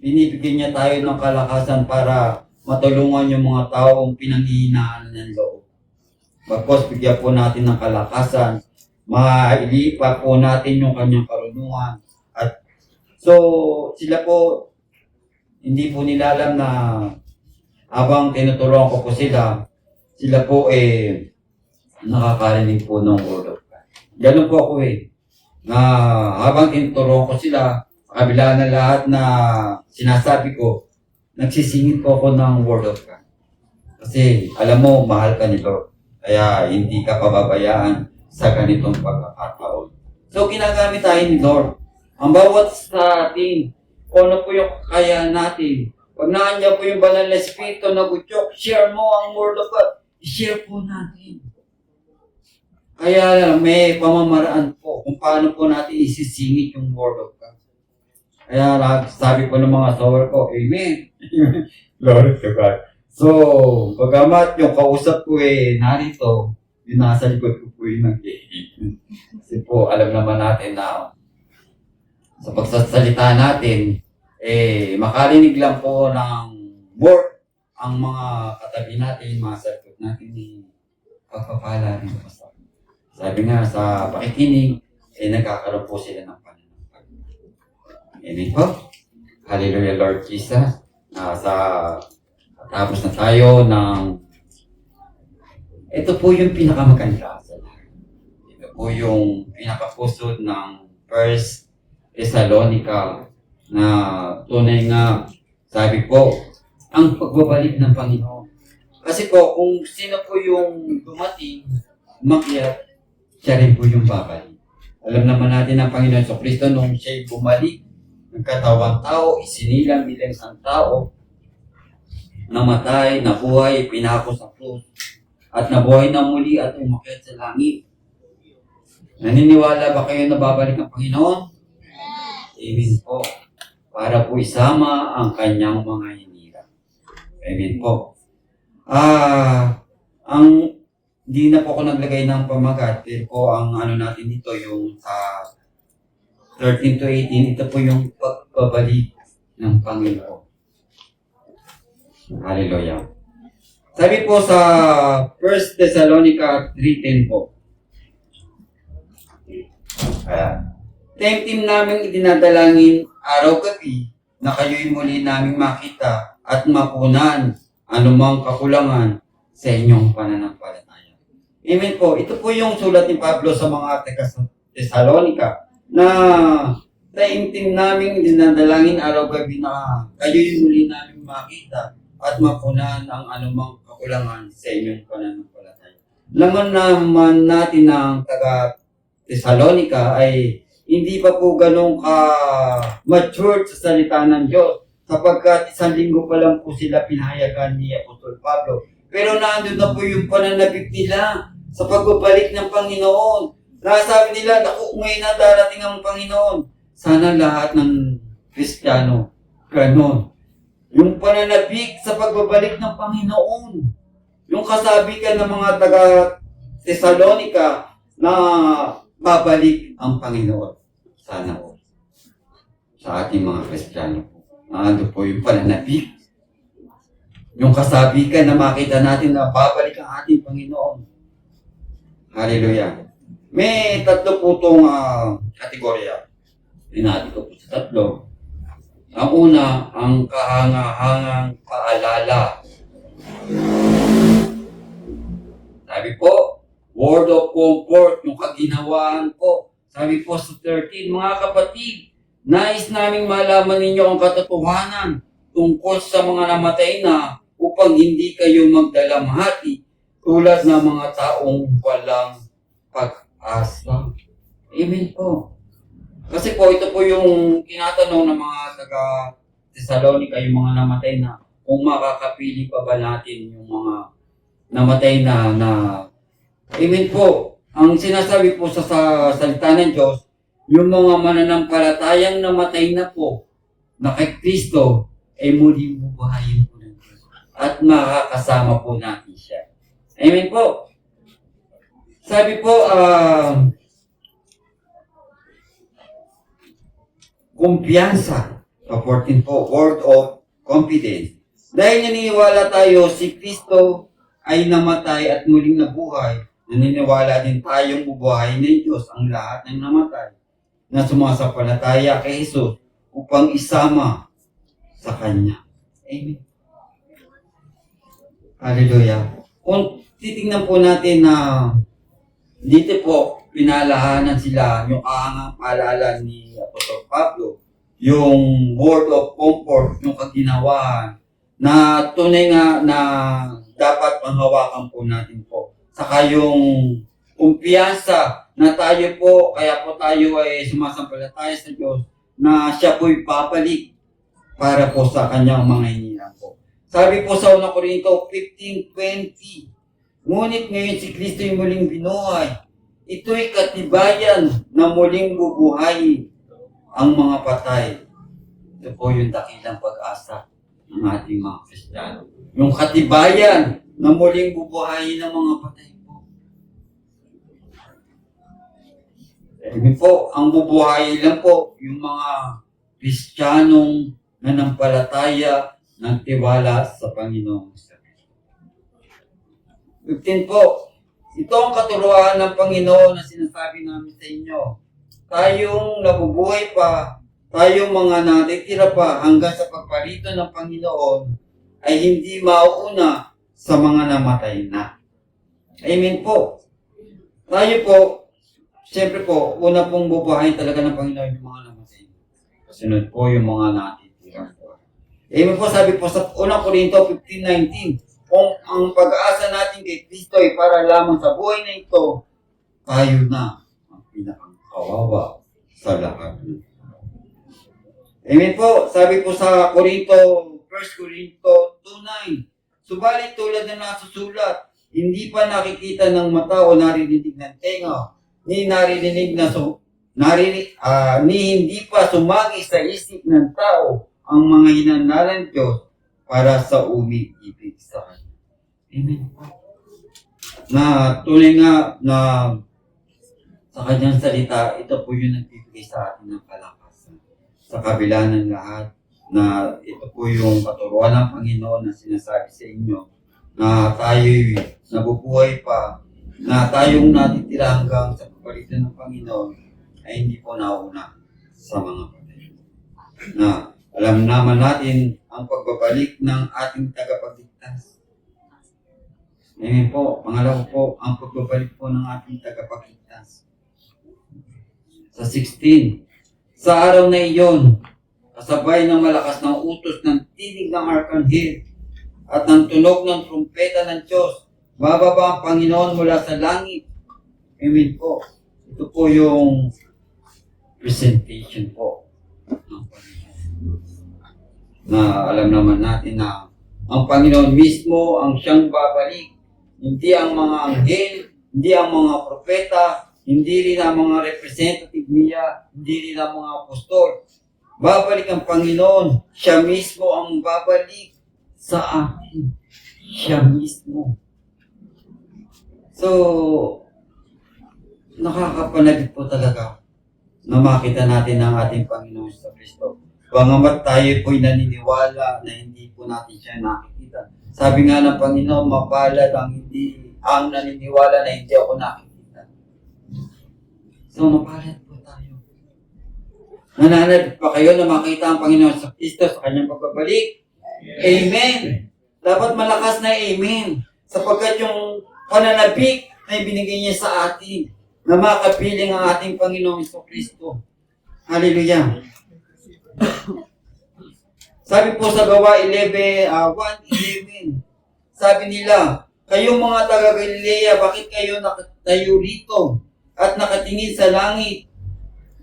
binibigyan niya tayo ng kalakasan para matulungan yung mga taong pinanghihinaan ng loob. Bagkos, bigyan po natin ng kalakasan, mailipa po natin yung kanyang karunungan. At so, sila po, hindi po nila alam na habang tinuturuan ko po sila po nakakarinig po ng word of God. Ganun po ako na habang tinuturuan ko sila, sa kabila na lahat na sinasabi ko, nagsisingit po ako ng word of God. Kasi alam mo, mahal ka ni Lord. Kaya hindi ka pababayaan sa ganitong pagkakataon. So ginagamit tayo ni Lord. Ang bawat sa atin, kung ano po yung kaya natin. Pag naandyan po yung banal na espiritu na gutyok, share mo ang word of God. I-share po natin. Kaya may pamamaraan po kung paano po natin isisingit yung word of God. Kaya sabi po ng mga sower ko, Amen. Glory to God. So, pagamat yung kausap ko narito, yung nasa likod ko po yung nag-i-amen. Kasi po, alam naman natin na sa pagsasalita natin, makarinig lang po ng word ang mga katabi natin, mga sagot natin ni pagpapala rin po sa sabi nga sa pakikinig, nagkakaroon po sila ng pananampalataya. Amen po. Hallelujah, Lord Jesus. Tapos na tayo ng ito po yung pinakamaganda sa lahat. Ito po yung pinakapusod ng First Thessalonica na tunay nga, sabi po, ang pagbabalik ng Panginoon. Kasi po, kung sino po yung dumating, umakyat, siya rin po yung babalik. Alam naman natin ang Panginoon sa Kristo nung siya'y bumalik, nagkatawang tao, isinilang bilang isang tao, namatay, nabuhay, pinako sa krus, at nabuhay na muli at umakyat sa langit. Naniniwala ba kayo na babalik ang Panginoon? Amen po. Para po isama ang kanyang mga hinirang. Amen po. Hindi na po ako naglagay ng pamagat, pero po ang ano natin dito, yung sa 13 to 18, ito po yung pagbabalik ng Panginoon. Hallelujah. Sabi po sa 1 Thessalonica 3:10 po. Temtim namin idinadalangin araw-gabi na kayo'y muli naming makita at mapunan anumang kakulangan sa inyong pananampalataya. Amen po. Ito po yung sulat ni Pablo sa mga Thessalonica na taimtim namin dinadalangin araw-gabi na kayo'y muli namin makita at mapunan ang anumang kakulangan sa inyong pananampalataya. Laman naman natin ng taga Thessalonica ay hindi pa po ganun ka-mature sa salita ng Diyos sapagkat 1 linggo pa lang po sila pinahayagan ni Apostol Pablo. Pero nandun na po yung pananabik nila sa pagbabalik ng Panginoon. Nasabi nila, naku, ngayon na darating ang Panginoon. Sana lahat ng Kristiyano, ganon. Yung pananabik sa pagbabalik ng Panginoon. Yung kasabikan ng mga taga Thessalonica na babalik ang Panginoon. Sana po. Sa ating mga Kristiyano po. Nandun po yung pananabik. Yung kasabikan na makita natin na babalik ang ating Panginoon. Hallelujah. May tatlo po itong kategorya. Tinati ko po sa tatlo. Ang una, ang kahanga-hangang paalala. Sabi po, word of comfort, yung kaginhawaan po. Sabi po sa 13, mga kapatid, nais naming malaman ninyo ang katotohanan tungkol sa mga namatay na upang hindi kayo magdalamhati tulad ng mga taong walang pag-asa. Amen po. Kasi po, ito po yung tinatanong ng mga taga Thessalonica, yung mga namatay na, kung makakapili pa ba natin yung mga namatay na Amen po. Ang sinasabi po sa salita ng Diyos, yung mga mananampalatayang namatay na po, na kay Kristo, ay muling bubuhayin po ng Diyos. At makakasama po natin siya. Amen po. Sabi po, kumpiyansa. Sa 14 po, word of confidence. Dahil naniniwala tayo, si Kristo ay namatay at muling nabuhay. Naniniwala din tayong bubuhayin ng Diyos ang lahat ng namatay na sumasampalataya kay Jesus upang isama sa Kanya. Amen. Hallelujah. Kung titingnan po natin na dito po, pinalahanan sila yung kahangang paalala ni Apostol Pablo, yung word of comfort, yung kaginawahan, na tunay nga na dapat panghawakan po natin po. Saka yung kumpiyansa na tayo po, kaya po tayo ay sumasampalataya sa Diyos na siya po'y papalik para po sa kanyang mga hinirang po. Sabi po sa 1 Corinto 15:20, ngunit ngayon si Kristo'y muling binuhay. Ito'y katibayan na muling bubuhayin ang mga patay. Ito po yung dakilang pag-asa ng ating mga Kristiyano. Yung katibayan na muling bubuhayin ng mga patay po. Sabi po, ang bubuhayin lang po yung mga Kristiyanong nanampalataya ng tiwala sa Panginoon. 15 po, ito ang katuruan ng Panginoon na sinasabi namin sa inyo. Tayong nabubuhay pa, tayong mga natitira pa hanggang sa pagparito ng Panginoon ay hindi mauuna sa mga namatay na. Amen po. Tayo po, siyempre po, una pong bubuhayin talaga ng Panginoon yung mga namatay na. Kasunod po yung mga natitira po. Amen po, sabi po sa 1 Corinto 15:19, kung ang pag-asa natin kay Kristo ay para lamang sa buhay na ito, tayo na ang pinakakawawa sa lahat. Amen po. Sabi po sa 1 Corinto 2:9, subalit tulad na nasusulat, hindi pa nakikita ng mata o naririnig ng tenga, ni hindi pa sumagi sa isip ng tao ang mga hinanalan Diyos para sa umiibig sa Kanya. Amen. Na tunay nga na sa Kanyang salita, ito po yung nagbibigay sa atin ng kalakasan. Sa kabila ng lahat, na ito po yung katuruan ng Panginoon na sinasabi sa inyo, na tayo'y nabubuhay pa, na tayong natitira hanggang sa pagpalitan ng Panginoon, ay hindi po nauna sa mga patay. Na alam naman natin ang pagbabalik ng ating tagapagligtas. Amen po. Pangalawa po, ang pagbabalik po ng ating tagapagligtas. Sa 16, sa araw na iyon, kasabay ng malakas ng utos ng tinig ng arkanghel at ng tunog ng trumpeta ng Diyos, bababa ang Panginoon mula sa langit. Amen po. Ito po yung presentation po ng Panginoon. Na alam naman natin na ang Panginoon mismo ang siyang babalik. Hindi ang mga anghel, hindi ang mga propeta, hindi rin ang mga representative niya, hindi rin ang mga apostol. Babalik ang Panginoon. Siya mismo ang babalik sa atin. Siya mismo. So, nakakapanagid po talaga na makita natin ang ating Panginoon sa Kristo. Bangamat tayo po'y naniniwala na hindi po natin siya nakikita. Sabi nga ng Panginoon, mapalad ang naniniwala na hindi ako nakikita. So, mapalad po tayo. Nananabik pa kayo na makita ang Panginoon sa Kristo sa kanyang pagbabalik? Amen. Dapat malakas na amen. Sapagkat yung pananabik na ibinigay niya sa atin, na makapiling ang ating Panginoon sa Kristo. Hallelujah. Sabi po sa Gawa 1:11, sabi nila, kayong mga taga-Galilea, bakit kayo nakatayo rito at nakatingin sa langit?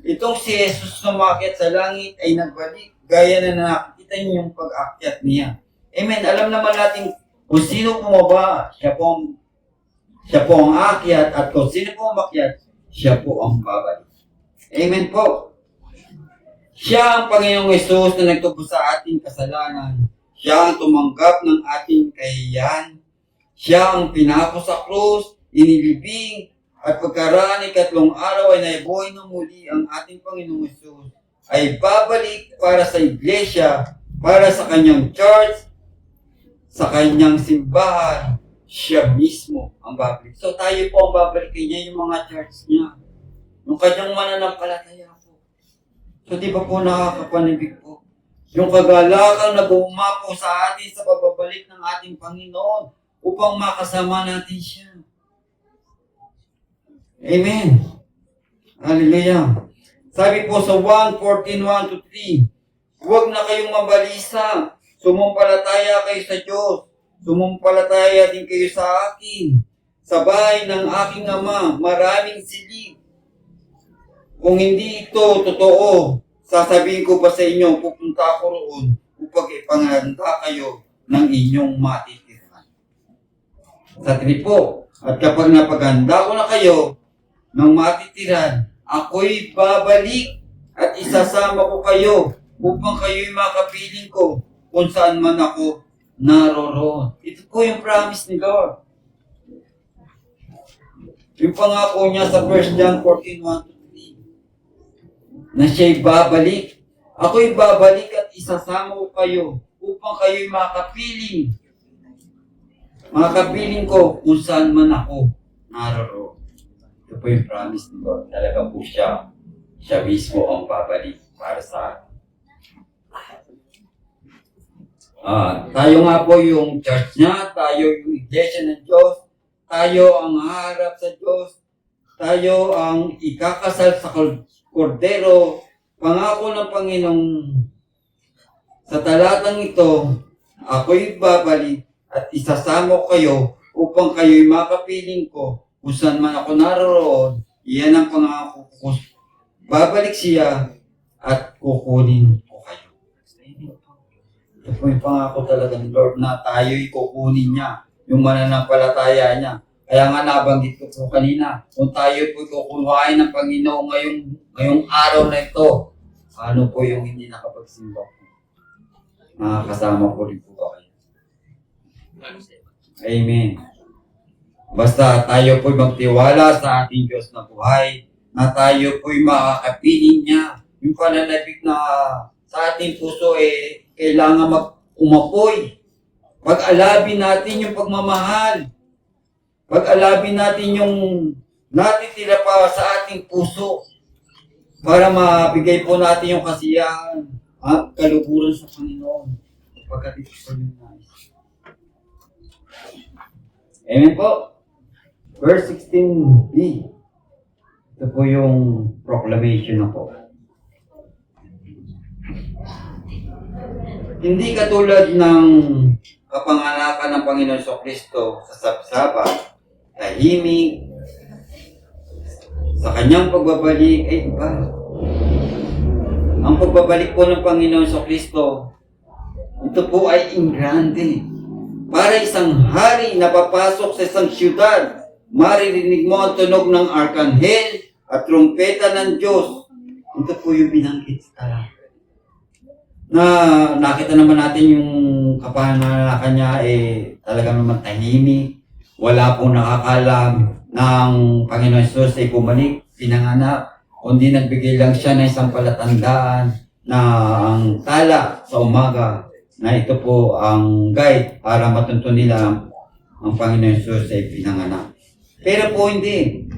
Itong si Jesus na umakyat sa langit ay nagbalik, gaya na nakikita niyo yung pag-akyat niya. Amen. Alam naman natin kung sino bumaba, siya po ang aakyat, at kung sino po umakyat, siya po ang babalik. Amen po. Siya ang Panginoong Hesus na nagtubos sa ating kasalanan. Siya ang tumanggap ng ating kahihiyan. Siya ang pinako sa krus, inilibing, at pagkaraan ng 3 araw ay naibuhay ng muli ang ating Panginoong Hesus, ay babalik para sa iglesia, para sa kanyang church, sa kanyang simbahan. Siya mismo ang babalik. So tayo po ang babalik niya, yung mga church niya, yung kanyang mananampalataya po. So di ba po nakakapanibig po? Yung kagalakan na bumapo sa atin sa pagbabalik ng ating Panginoon upang makasama natin siya. Amen. Hallelujah. Sabi po sa 1:14:1-3, huwag na kayong mabalisa. Sumumpalataya kayo sa Diyos. Sumumpalataya din kayo sa akin. Sa bahay ng aking ama, maraming silid. Kung hindi ito totoo, sasabihin ko ba sa inyo, pupunta ako roon upang ipanghanda kayo ng inyong matitirahan. Sa 3 po, at kapag napaghanda ko na kayo ng matitirahan, ako'y babalik at isasama ko kayo upang kayo'y makapiling ko kung saan man ako naroroon. Ito po yung promise ni Lord. Yung pangako niya sa 1 John 14:1-3 na siya'y babalik. Ako'y babalik at isasama ko kayo upang kayo'y makapiling. Makapiling ko kung saan man ako naroroon. Ito po yung promise ni Lord. Talaga po siya. Siya mismo ang babalik para sa atin. Tayo nga po yung church niya, tayo yung iglesia ng Diyos, tayo ang harap sa Diyos, tayo ang ikakasal sa kordero, pangako ng Panginoong sa talatang ito, ako'y babalik at isasama ko kayo upang kayo'y makapiling ko kung saan man ako naroroon. Iyan ang pangako ko. Babalik siya at kukunin ko kayo. Ito po yung pangako talaga ng Lord na tayo'y kukunin niya, yung mananampalataya niya. Kaya nga nabanggit ko po kanina, kung tayo po kukuhain ng Panginoon ngayong araw na ito, ano po yung hindi nakapagsimba po? Makakasama po rin po ba kayo? Amen. Basta tayo po'y magtiwala sa ating Diyos na buhay, na tayo po'y makakapiling niya. Yung pananabik na sa ating puso kailangan umapoy. Pag-alabin natin yung pagmamahal. Pag-alabin natin yung natitira pa sa ating puso para mabigay po natin yung kasiyahan at kaluguran sa Panginoon. Pagkat ito po yung nais. Amen po. Verse 16b. Ito po yung proclamation na po. Hindi katulad ng kapanganakan ng Panginoon Kristo sa sabsaba, tahimik, sa kanyang pagbabalik ay iba. Ang pagbabalik po ng Panginoon Kristo, ito po ay ingrande. Para isang hari na papasok sa isang siyudad, maririnig mo ang tunog ng arkanghel at trumpeta ng Diyos. Ito po yung binanggit sa talata. Na nakita naman natin yung kapahanakan niya talagang naman tahimik. Wala pong nakakalam ng Panginoon Jesus ay bumalik, pinanganak, kundi nagbigay lang siya ng isang palatandaan na ang tala sa umaga na ito po ang guide para matuntun nila ang Panginoon Jesus ay pinanganak. Pero po hindi.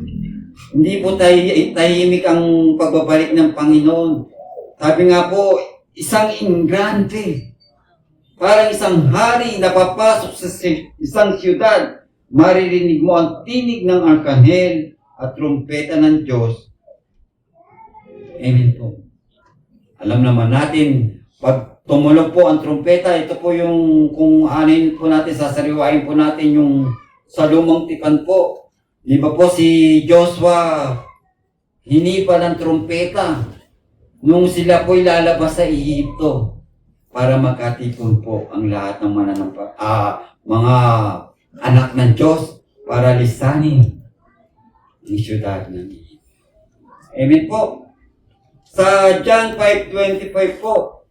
Hindi po tahimik ang pagbabalik ng Panginoon. Sabi nga po, isang ingrante. Parang isang hari na papasok sa isang siyudad, maririnig mo ang tinig ng arkanghel at trumpeta ng Diyos. Amen po. Alam naman natin, pag tumulog po ang trumpeta, ito po yung, kung anin po natin, sasariwain po natin yung sa lumang tipan po. Di ba po si Joshua, hinipa ng trumpeta nung sila po'y lalabas sa Ehipto para magkatipon po ang lahat ng mga anak ng Diyos para lisanin ang siyudad ng Ehipto. Amen po. Sa John 5:25 po,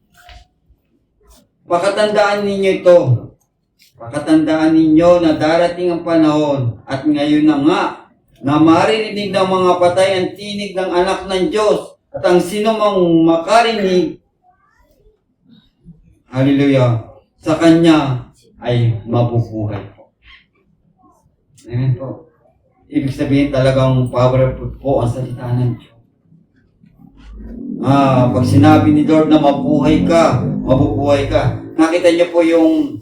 pakatandaan ninyo ito. Pakatandaan ninyo na darating ang panahon at ngayon na nga na maririnig ng mga patay ang tinig ng anak ng Diyos. At ang sino mang makarinig, hallelujah, sa kanya ay mabubuhay po. Amen po. Ibig sabihin talagang powerful po ang salita ng Diyos. Pag sinabi ni Lord na mabuhay ka, mabubuhay ka. Nakita niyo po yung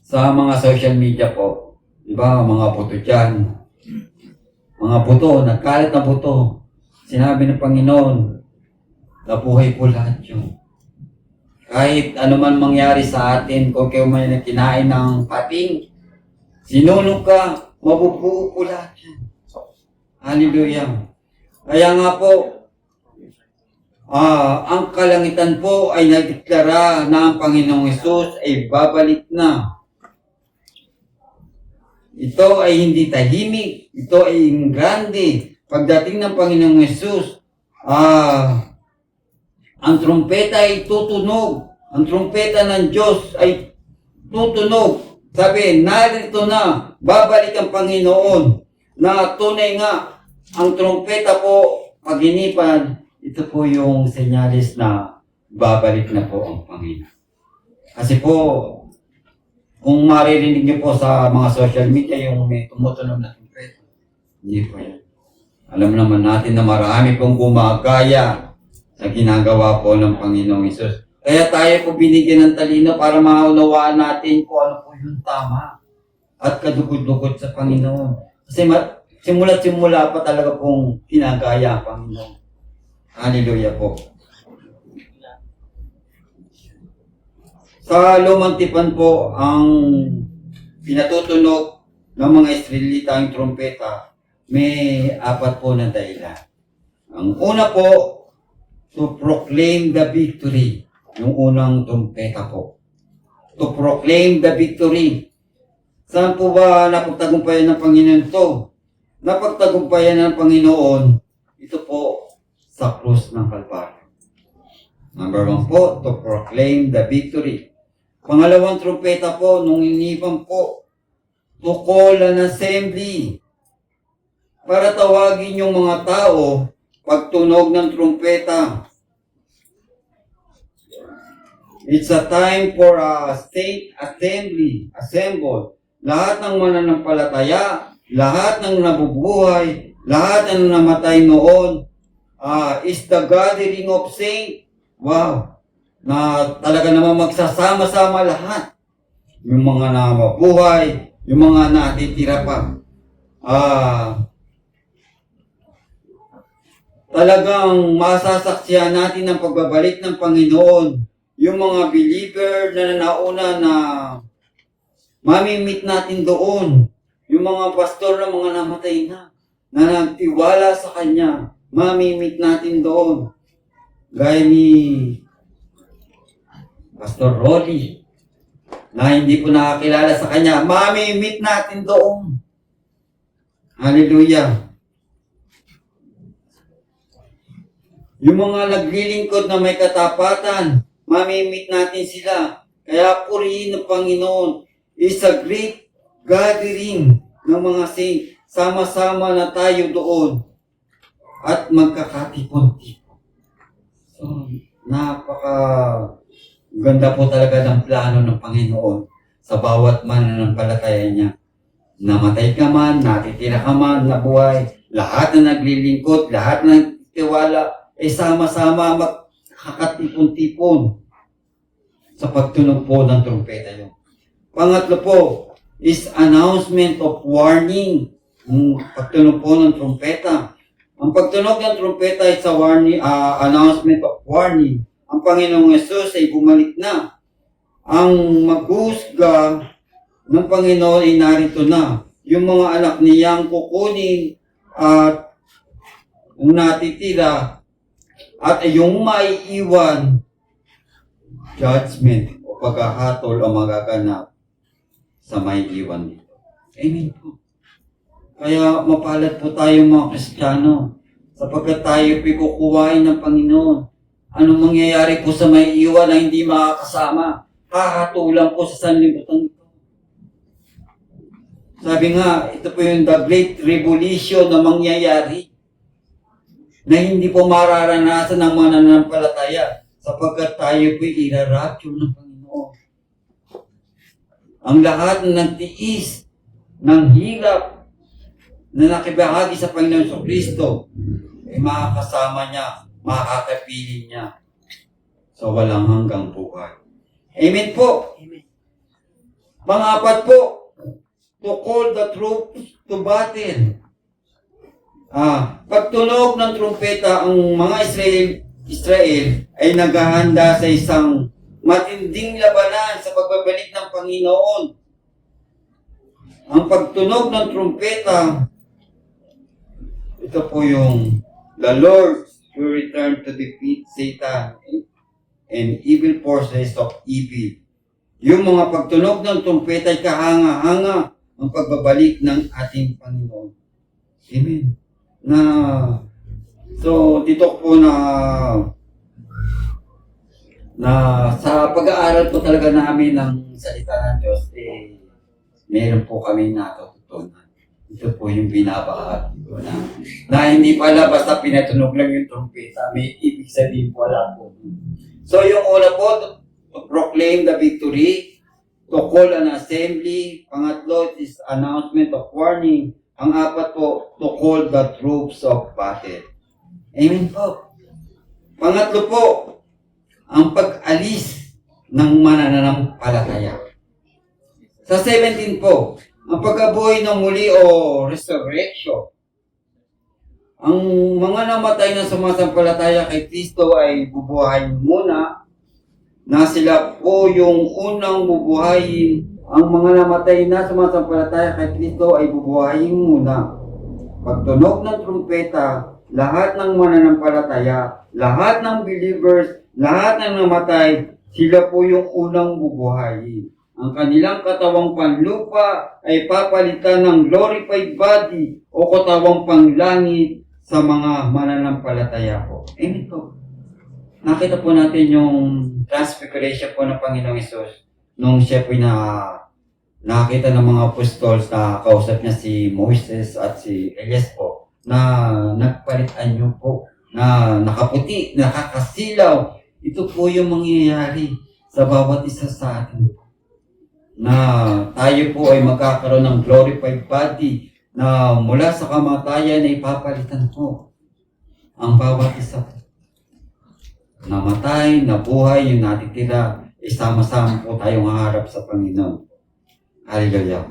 sa mga social media po, di ba, mga buto dyan. Mga buto, nagkalat na buto. Sinabi ng Panginoon, nabuhay po lahat yun. kahit ano man mangyari sa atin, kung kayo may kinain ng pating, sinulong ka, mabubuo po lahat yan. Hallelujah. Kaya nga po, ang kalangitan po ay nagdeklara na ang Panginoong Hesus ay babalik na. Ito ay hindi tahimik, ito ay grande. Pagdating ng Panginoong Hesus, ang trumpeta ay tutunog. Ang trumpeta ng Diyos ay tutunog. Sabi, narito na, babalik ang Panginoon. Na tunay nga, ang trumpeta po, paginipan, ito po yung senyalis na babalik na po ang Panginoon. Kasi po, kung maririnig niyo po sa mga social media yung may tumutunog na trumpeta, hindi po yan. Alam naman natin na marami pong gumagaya sa ginagawa po ng Panginoong Hesus. Kaya tayo po binigyan ng talino para maunawaan natin kung ano po yung tama at kadugod-dugod sa Panginoon. Kasi simula't-simula pa talaga pong ginagaya ang Panginoon. Hallelujah po. Sa Lumang Tipan po, ang pinatutunog ng mga Israelita ang trumpeta, may 4 po na dahilan. Ang una po, to proclaim the victory. Yung unang trumpeta po. To proclaim the victory. Saan po ba napagtagumpayan ng Panginoon ito? Napagtagumpayan ng Panginoon, ito po sa krus ng Kalbaryo. Number 1 po, to proclaim the victory. Pangalawang trumpeta po, nung inipan po, to call an assembly. Para tawagin yung mga tao, pagtunog ng trumpeta. It's a time for a state assembly, assemble. Lahat ng mananampalataya, lahat ng nabubuhay, lahat ng namatay noon, is the gathering of saints. Wow! Na talaga naman magsasama-sama lahat. Yung mga nabubuhay, yung mga natitira pa. Talagang masasaksihan natin ang pagbabalik ng Panginoon. Yung mga believer na nauna na mamimit natin doon. Yung mga pastor na mga namatay na nagtiwala sa Kanya, mamimit natin doon. Gaya ni Pastor Rolly, na hindi po nakakilala sa Kanya, mamimit natin doon. Hallelujah. Yung mga naglilingkod na may katapatan, mamimit natin sila. Kaya purihin ng Panginoon is a great gathering ng mga saints. Sama-sama na tayo doon at magkakatipon-tipon. So, ganda po talaga ng plano ng Panginoon sa bawat mananampalataya niya. Namatay ka man, natitira ka man, nabuhay, lahat na naglilingkod, lahat na nagtiwala, sama-sama magkakatipon-tipon sa pagtunog po ng trumpeta yun. Pangatlo po is announcement of warning. Pagtunog po ng trumpeta. Ang pagtunog ng trumpeta ay sa warning, announcement of warning. Ang Panginoong Hesus ay bumalik na. Ang maghusga ng Panginoon ay narito na. Yung mga anak niyang kukunin at natitira at yung maiiwan, judgment o paghahatol o magaganap sa maiiwan nito. Amen po. Kaya mapalad po tayo mga Kristiyano sapagkat tayo kukuhain ng Panginoon. Anong mangyayari po sa maiiwan na hindi makakasama? Hahatulan po sa sanlibutan ito. Sabi nga, ito po yung the great revolution na mangyayari na hindi po mararanasan ng mananampalataya sapagkat tayo po'y irarapture ng Panginoon. Ang lahat ng nagtiis ng hirap na nakibahagi sa Panginoon sa Kristo ay makakasama niya, makakapiling niya sa walang hanggang buhay. Amen po. Amen. Pang-apat po, to call the troops to battle. Pagtunog ng trumpeta, ang mga Israel ay naghahanda sa isang matinding labanan sa pagbabalik ng Panginoon. Ang pagtunog ng trumpeta, ito po yung the Lord will return to defeat Satan and evil forces of evil. Yung mga pagtunog ng trumpeta ay kahanga-hanga ang pagbabalik ng ating Panginoon. Amen. So dito po na sa pag-aaral po talaga namin ng salita ng Diyos, meron po kami natututunan. Ito po yung binabahagi ko na hindi pala basta pinatunog lang yung trumpeta, may ibig sabihin po wala po. So yung una po, to proclaim the victory, to call an assembly. Pangatlo is announcement of warning. Ang apat po, to call the troops of battle. Amen po. Pangatlo po, ang pag-alis ng mananampalataya. Sa 17 po, ang pagkabuhay ng muli o resurrection. Ang mga namatay na sumasampalataya kay Kristo ay bubuhayin muna, na sila po yung unang bubuhayin. Ang mga namatay na sumasampalataya kay Kristo ay bubuhayin muna. Pagtunog ng trumpeta, lahat ng mananampalataya, lahat ng believers, lahat ng namatay, sila po yung unang bubuhayin. Ang kanilang katawang panlupa ay papalitan ng glorified body o katawang panglangit sa mga mananampalataya po. Amen po. Nakita po natin yung transfiguration po ng Panginoong Hesus nung siya po nakita ng mga apostles na kausap niya si Moses at si Elias po na nagpalitan niyo po na nakaputi, nakakasilaw. Ito po yung mangyayari sa bawat isa sa atin. Na tayo po ay magkakaroon ng glorified body na mula sa kamatayan ay papalitan po ang bawat isa. Namatay, nabuhay, yung natitira, isama-sama po tayong haharap sa Panginoon. Hallelujah.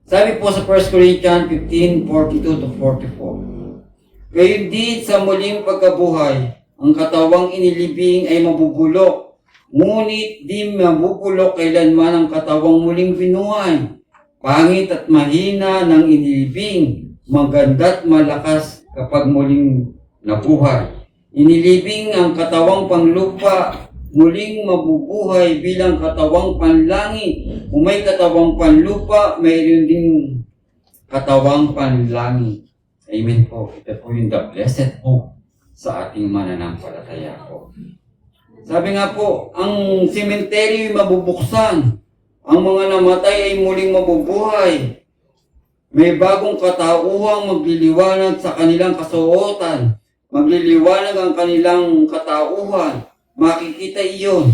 Sabi po sa 1 Corinthians 15:42-44, gayon din sa muling pagkabuhay, ang katawang inilibing ay mabubulok, ngunit di mabubulok kailanman ang katawang muling binuhay. Pangit at mahina ng inilibing, maganda't malakas kapag muling nabuhay. Inilibing ang katawang panglupa, muling mabubuhay bilang katawang panlangit. Kung may katawang panlupa, mayroon ding katawang panlangit. Amen po. Ito po yung the blessed hope sa ating mananampalataya po. Sabi nga po, ang sementeryo ay mabubuksan. Ang mga namatay ay muling mabubuhay. May bagong katauhang magliliwanag sa kanilang kasuotan. Magliliwanag ang kanilang katauhan. Makikita iyon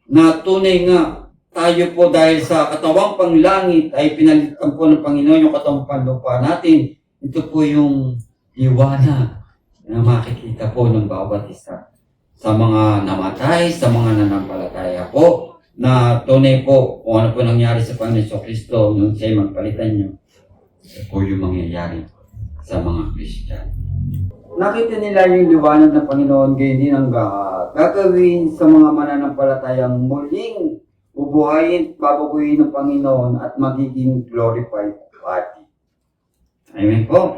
na tunay nga tayo po dahil sa katawang panglangit ay pinalitan po ng Panginoon yung katawang panlupa natin. Ito po yung liwanag na makikita po ng bawat isa. Sa mga namatay, sa mga nanampalataya po, na tunay po kung ano po nangyari sa Panginoon Kristo nung siya'y magpalitan nyo. Ito po yung mangyayari sa mga Kristiyano. Nakita nila yung liwanag ng Panginoon, gayon din ang gagawin sa mga mananampalatayang muling bubuhayin, babaguhin ng Panginoon at magiging glorified body. Amen po.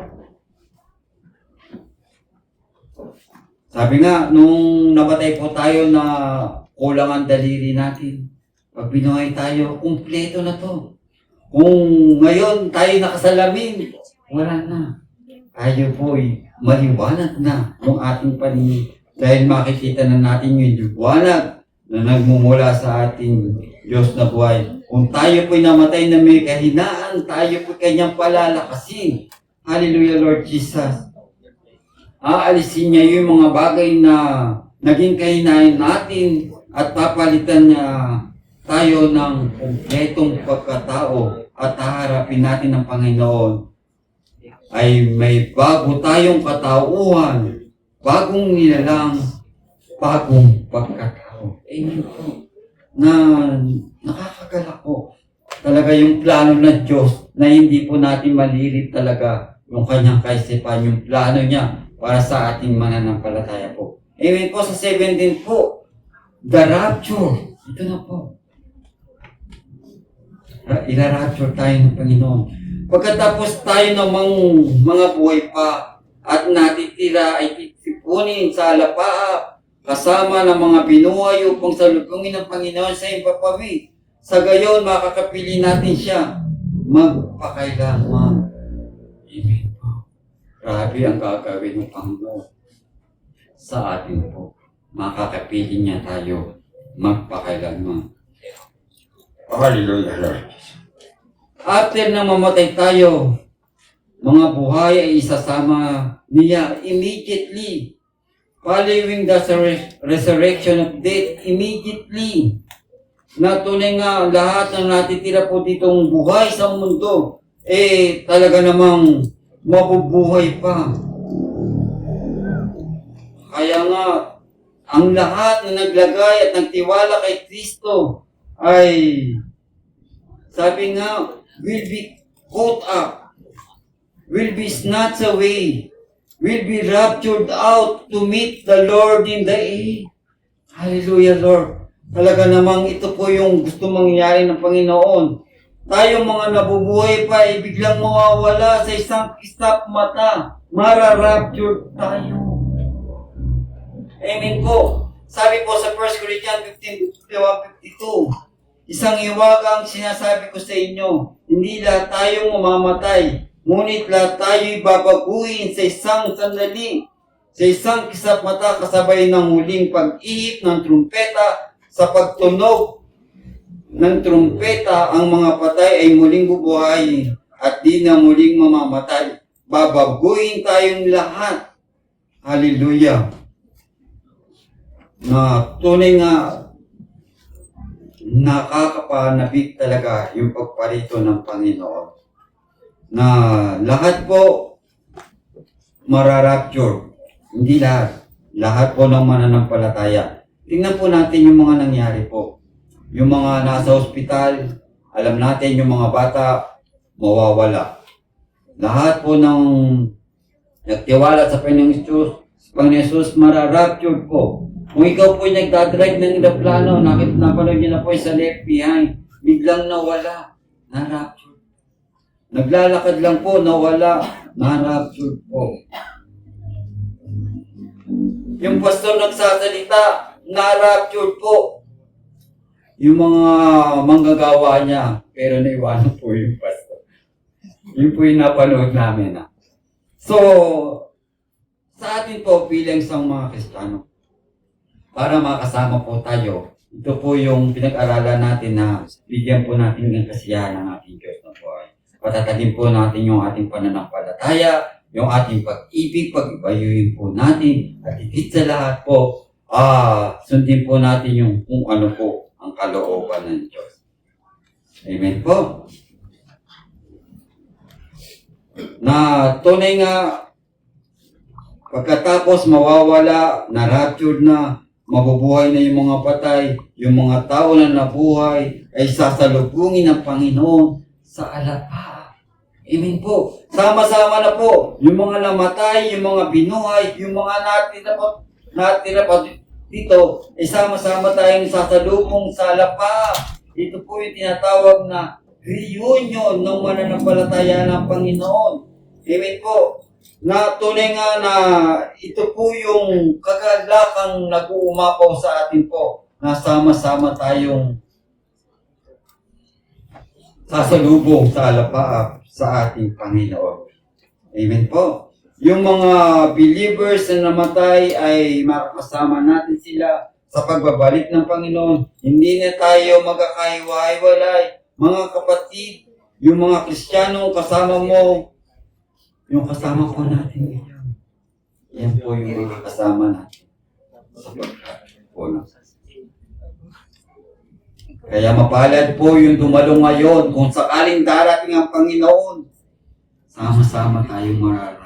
Sabi nga, nung nabatay po tayo na kulang ang daliri natin, pag binuhay tayo, kumpleto na to. Kung ngayon tayo nakasalamin, wala na. Tayo po maliwanag na yung ating paningin. Dahil makikita na natin yung liwanag na nagmumula sa ating Diyos na buhay. Kung tayo po'y namatay na may kahinaan, tayo po'y kanyang palalakasin. Hallelujah, Lord Jesus. Aalisin niya yung mga bagay na naging kahinaan natin at papalitan niya tayo ng kumpletong pagkatao at haharapin natin ng Panginoon. Ay may bago tayong katauhan, bagong nilalang, bagong pagkatao. Amen po. Na nakakagalak po talaga yung plano ng Diyos na hindi po natin malirit talaga yung kanyang kaisipan, yung plano niya para sa ating mananampalataya po. Amen po. Sa 17 po, The rapture. Ito na po. Ira-rapture tayo ng Panginoon. Pagkatapos tayo namang mga buhay pa at natitira ay titipunin sa alapaa kasama ng mga binuhay upang salubungin ng Panginoon sa ipapawi. Sa gayon, makakapili natin siya magpakailanman. Amen po. Grabe ang gagawin ng Panginoon sa atin po. Makakapili niya tayo magpakailanman. Hallelujah, Lord. After na mamatay tayo, mga buhay ay isasama niya immediately. Following the resurrection of death, immediately. Na tunay nga lahat ng natitira po ditong buhay sa mundo, talaga namang mabubuhay pa. Kaya nga, ang lahat na naglagay at nagtiwala kay Kristo ay, sabi nga, will be caught up, will be snatched away, will be raptured out to meet the Lord in the air. Hallelujah, Lord. Talaga namang ito po yung gusto mangyari ng Panginoon. Tayong mga nabubuhay pa ay biglang mawawala sa isang kisap mata. Mara-raptured tayo. Amen po. Sabi po sa 1 Corinthians 15:51-52, isang hiwaga ang sinasabi ko sa inyo, hindi lahat tayong mamamatay, ngunit lahat tayo'y babaguhin sa isang sandali, sa isang kisap mata kasabay ng huling pag-ihip ng trumpeta. Sa pagtunog ng trumpeta, ang mga patay ay muling bubuhay at di na muling mamamatay. Babaguhin tayong lahat. Hallelujah. Na tunay nga nakakapanabik talaga yung pagparito ng Panginoon. Na lahat po mararapture. Hindi lahat. Lahat po ng mananampalataya. Tingnan po natin yung mga nangyari po. Yung mga nasa ospital, alam natin yung mga bata, mawawala. Lahat po ng nagtiwala sa Panginoong Jesus, mararapture po. Kung ikaw po yung nagdadrive ng aeroplano, napanood niyo na po sa left behind, biglang nawala, na-rapture. Naglalakad lang po, nawala, na-rapture po. Yung pastor nagsasalita, na-rapture po. Yung mga manggagawa niya, pero naiwanan po yung pastor. Yun po yung napanood namin. So, sa atin po bilang isang mga Kristiyano, para makasama po tayo, ito po yung pinag-aralan natin na bigyan po natin ng kasiyahan ng ating Diyos na buhay. Patatagin po natin yung ating pananampalataya, yung ating pag-ibig, pag-ibayuhin po natin, at higit sa lahat po, sundin po natin yung kung ano po ang kalooban ng Diyos. Amen po. Na tunay nga, pagkatapos mawawala, na-raptured na, mabubuhay na yung mga patay, yung mga tao na nabuhay, ay sasalubungin ng Panginoon sa alapa. Amen po. Sama-sama na po, yung mga namatay, yung mga binuhay, yung mga natira pa dito, sama-sama tayong sasalubong sa alapa. Ito po yung tinatawag na reunion ng mananampalataya ng Panginoon. Amen po. Na tunay nga na ito po yung kagalakang nag-uumapaw sa atin po, na sama-sama tayong sasalubong sa alapa sa ating Panginoon. Amen po. Yung mga believers na namatay ay makakasama natin sila sa pagbabalik ng Panginoon. Hindi na tayo magkakahiwa-hiwalay. Mga kapatid, yung mga Kristiyano kasama mo, yung kasama po natin ngayon. Yan po yung mga kasama natin sa pagkakas po ng Kaya mapalad po yung dumalo ngayon kung sakaling darating ang Panginoon. Sama-sama tayong mararami.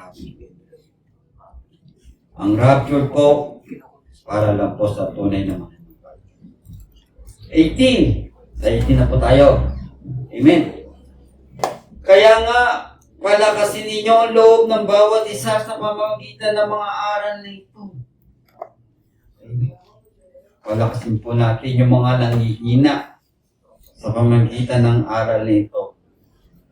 Ang rapture po, para lang po sa tunay naman. 18. Sa 18 na po tayo. Amen. Kaya nga, palakasin ninyo ang loob ng bawat isa sa pamamagitan ng mga aral na ito. Amen. palakasin po natin yung mga nanghihina sa pamamagitan ng aral nito.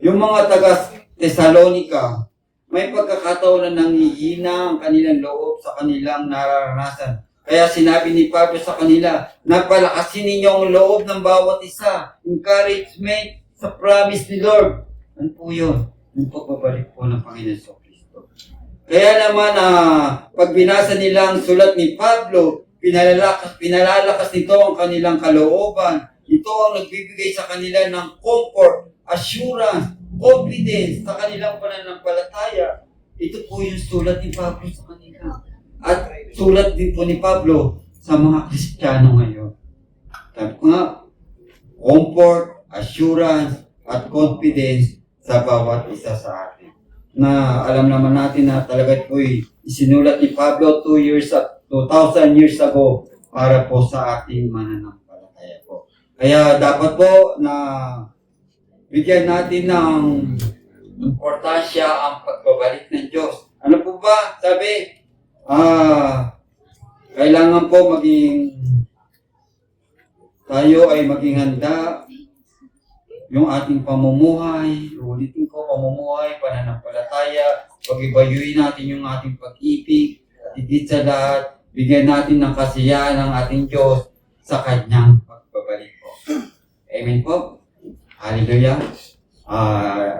Yung mga taga Thessalonica, may pagkakataon na nanghihina ang kanilang loob sa kanilang nararanasan. Kaya sinabi ni Pablo sa kanila, napalakasin ninyo ang loob ng bawat isa. Encouragement sa promise ni Lord. Ano po yun? Yung pagbabalik po ng Panginoon sa Kristo. Kaya naman, pag binasa nila ang sulat ni Pablo, pinalalakas nito ang kanilang kalooban. Ito ang nagbibigay sa kanila ng comfort, assurance, confidence sa kanilang pananampalataya. Ito po yung sulat ni Pablo sa kanila. At sulat din po ni Pablo sa mga Kristiyano ngayon. Sabi ko nga, comfort, assurance, at confidence sa bawat isa sa atin. Na alam naman natin na talaga po'y isinulat ni Pablo 2,000 years ago para po sa ating mananampalataya po. Kaya dapat po na bigyan natin ng importansya ang pagbabalik ng Diyos. Ano po ba? Sabi, kailangan po tayo ay maging handa yung ating pamumuhay, ulitin ko, pamumuhay, pananampalataya, pag-ibayuin natin yung ating pag-ibig, at higit sa lahat, bigyan natin ng kasiyahan ng ating Diyos sa Kanyang pagbabalik po. Amen po. Hallelujah.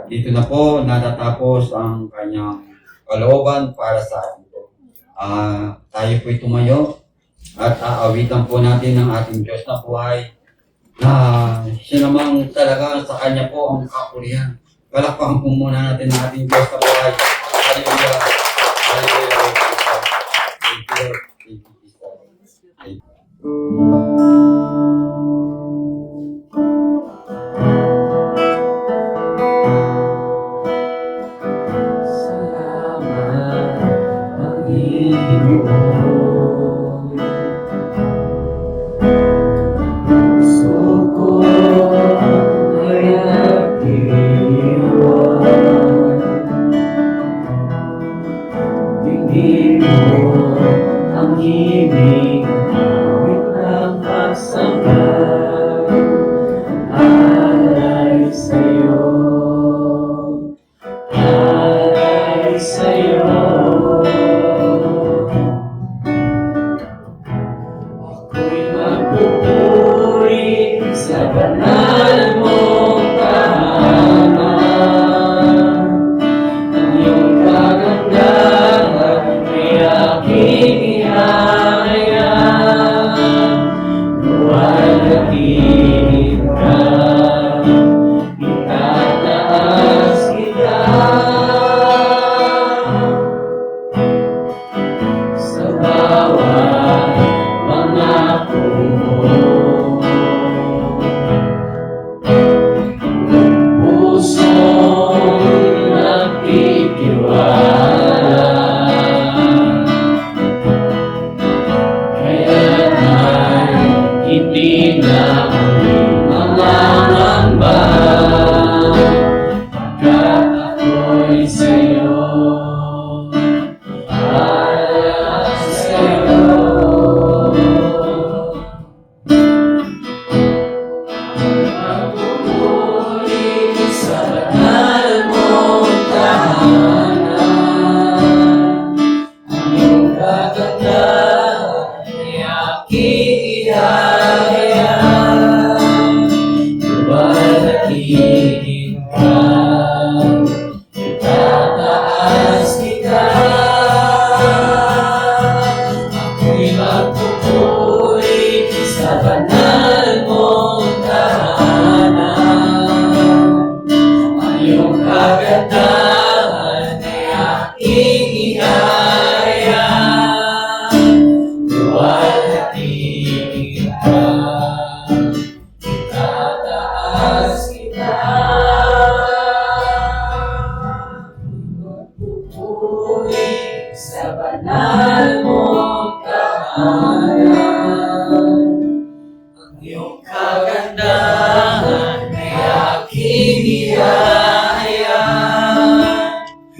Dito na po natatapos ang Kanyang kalooban para sa atin po. Tayo po'y tumayo at aawitan po natin ng ating Diyos na buhay na siya namang talaga sa Kanya po ang kapulihan. Palakpakan po muna natin ang ating Diyos na buhay. Hallelujah. Hallelujah. Thank you, Lord. Thank you, Jesus. Thank you.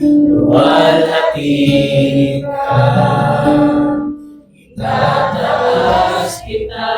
Luwalhati ka, itataas kita.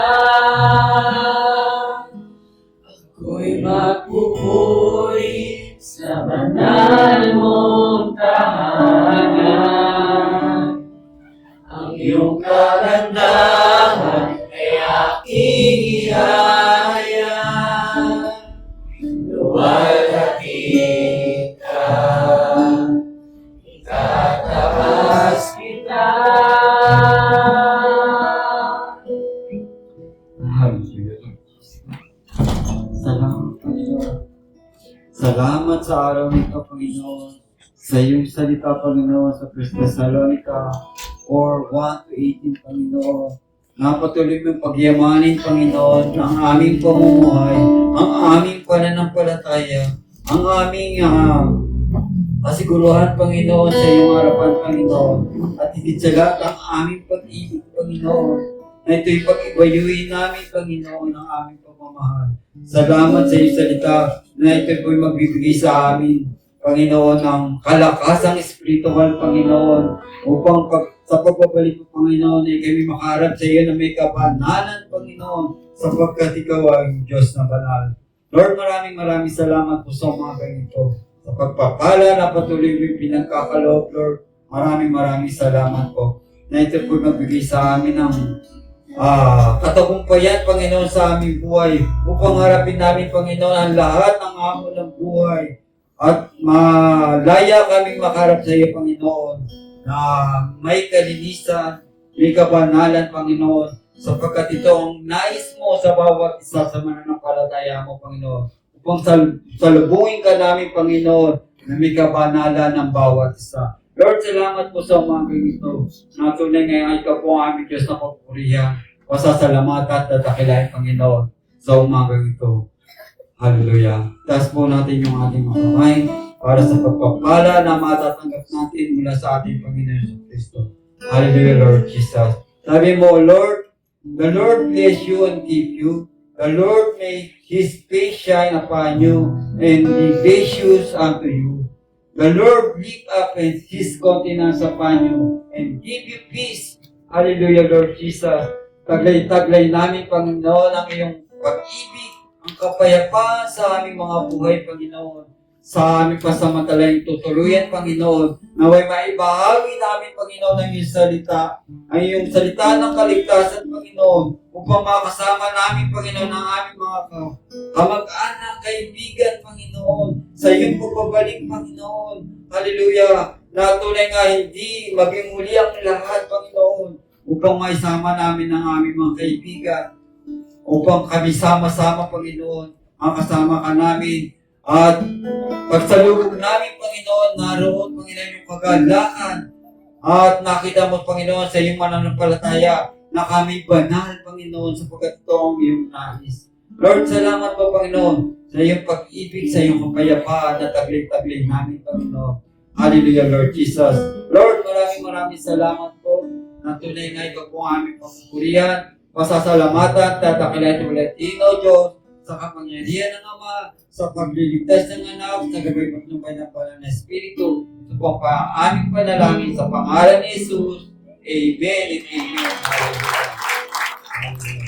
sa araw nito, Panginoon, sa iyong salita, Panginoon, sa 1 Thessalonica 4:1 to 18, Panginoon, napatuloy mong pagyamanin, Panginoon, ang aming pamumuhay, ang aming pananampalataya, ang aming kasiguruhan, Panginoon, sa iyong harapan, Panginoon, at higit sa lahat ang aming pag-ibig, Panginoon, na ito'y pag-ibayuhin namin, Panginoon, ang aming pagmamahal. Salamat sa iyong salita na ito'y po'y magbibigay sa amin, Panginoon, ng kalakasang espiritual, Panginoon, upang sa pagbabalik ko, Panginoon, ay kami makaharap sa iyo na may kabanalan, Panginoon, sapagkat ikaw ay Diyos na banal. Lord, maraming salamat po sa umaga nito. Sa pagpapala na patuloy mo yung pinagkakaloob, Lord, maraming salamat po. Na ito po magbigay sa amin ng katagumpayan, Panginoon, sa aming buhay. Upang harapin namin, Panginoon, ang lahat ng hamon ng buhay. At malaya kaming makaharap sa iyo, Panginoon, na may kalinisan, may kabanalan, Panginoon, sapagkat ito ang nais mo sa bawat isa sa mananampalataya mo, Panginoon. Upang salubungin ka namin, Panginoon, na may kabanalan ng bawat isa. Lord, salamat po sa umaga ito. Natunay ngayon ikaw po ang aming Diyos na papurihan. Pasasalamatan at dadakilain, Panginoon, sa umaga ito. Hallelujah. Taas po natin yung ating mga kamay para sa pagpapala na matatanggap natin mula sa ating Panginoon Yesus Kristo. Hallelujah, Lord Jesus. Sabi mo, Lord, the Lord bless you and keep you. The Lord make His face shine upon you and be gracious unto you. The Lord lift up His countenance upon you and give you peace. Hallelujah, Lord Jesus. Taglay-taglay namin, Panginoon, ang iyong pag-ibig, ang kapayapaan sa aming mga buhay, Panginoon. Sa aming pasamantalayang tutuluyan, Panginoon, naway maibahagi namin, Panginoon, ang iyong salita, ang iyong salita ng kaligtasan, Panginoon, upang makasama namin, Panginoon, ang aming mga kamag-anak, kaibigan, Panginoon, sa iyong pagbabalik, Panginoon. Hallelujah! Na tunay nga hindi maging muli ang lahat, Panginoon, upang maisama namin ang aming mga kaibigan, upang kami sama-sama, Panginoon, ang kasama ka namin. At pagsalubog namin, Panginoon, naroon, Panginoon, yung kagalakan. At nakita mo, Panginoon, sa iyong mananampalataya na kami banal, Panginoon, sapagkat ito ang iyong nais. Lord, salamat po, Panginoon, sa iyong pag-ibig, sa iyong kapayapaan na taglay-taglay namin, Panginoon. Hallelujah, Lord Jesus. Lord, maraming salamat po na tunay nga ito po ang aming pagpupurihan. Pasasalamatan, tatakilahin ulit, Ino, Diyos, sa kapangyarihan ng Ama, sa pagliligtas ng anak, sa gabay patnubay ng banal na Espiritu. Ito po ang aming panalangin sa pangalan ni Jesus. Amen and amen. Hallelujah.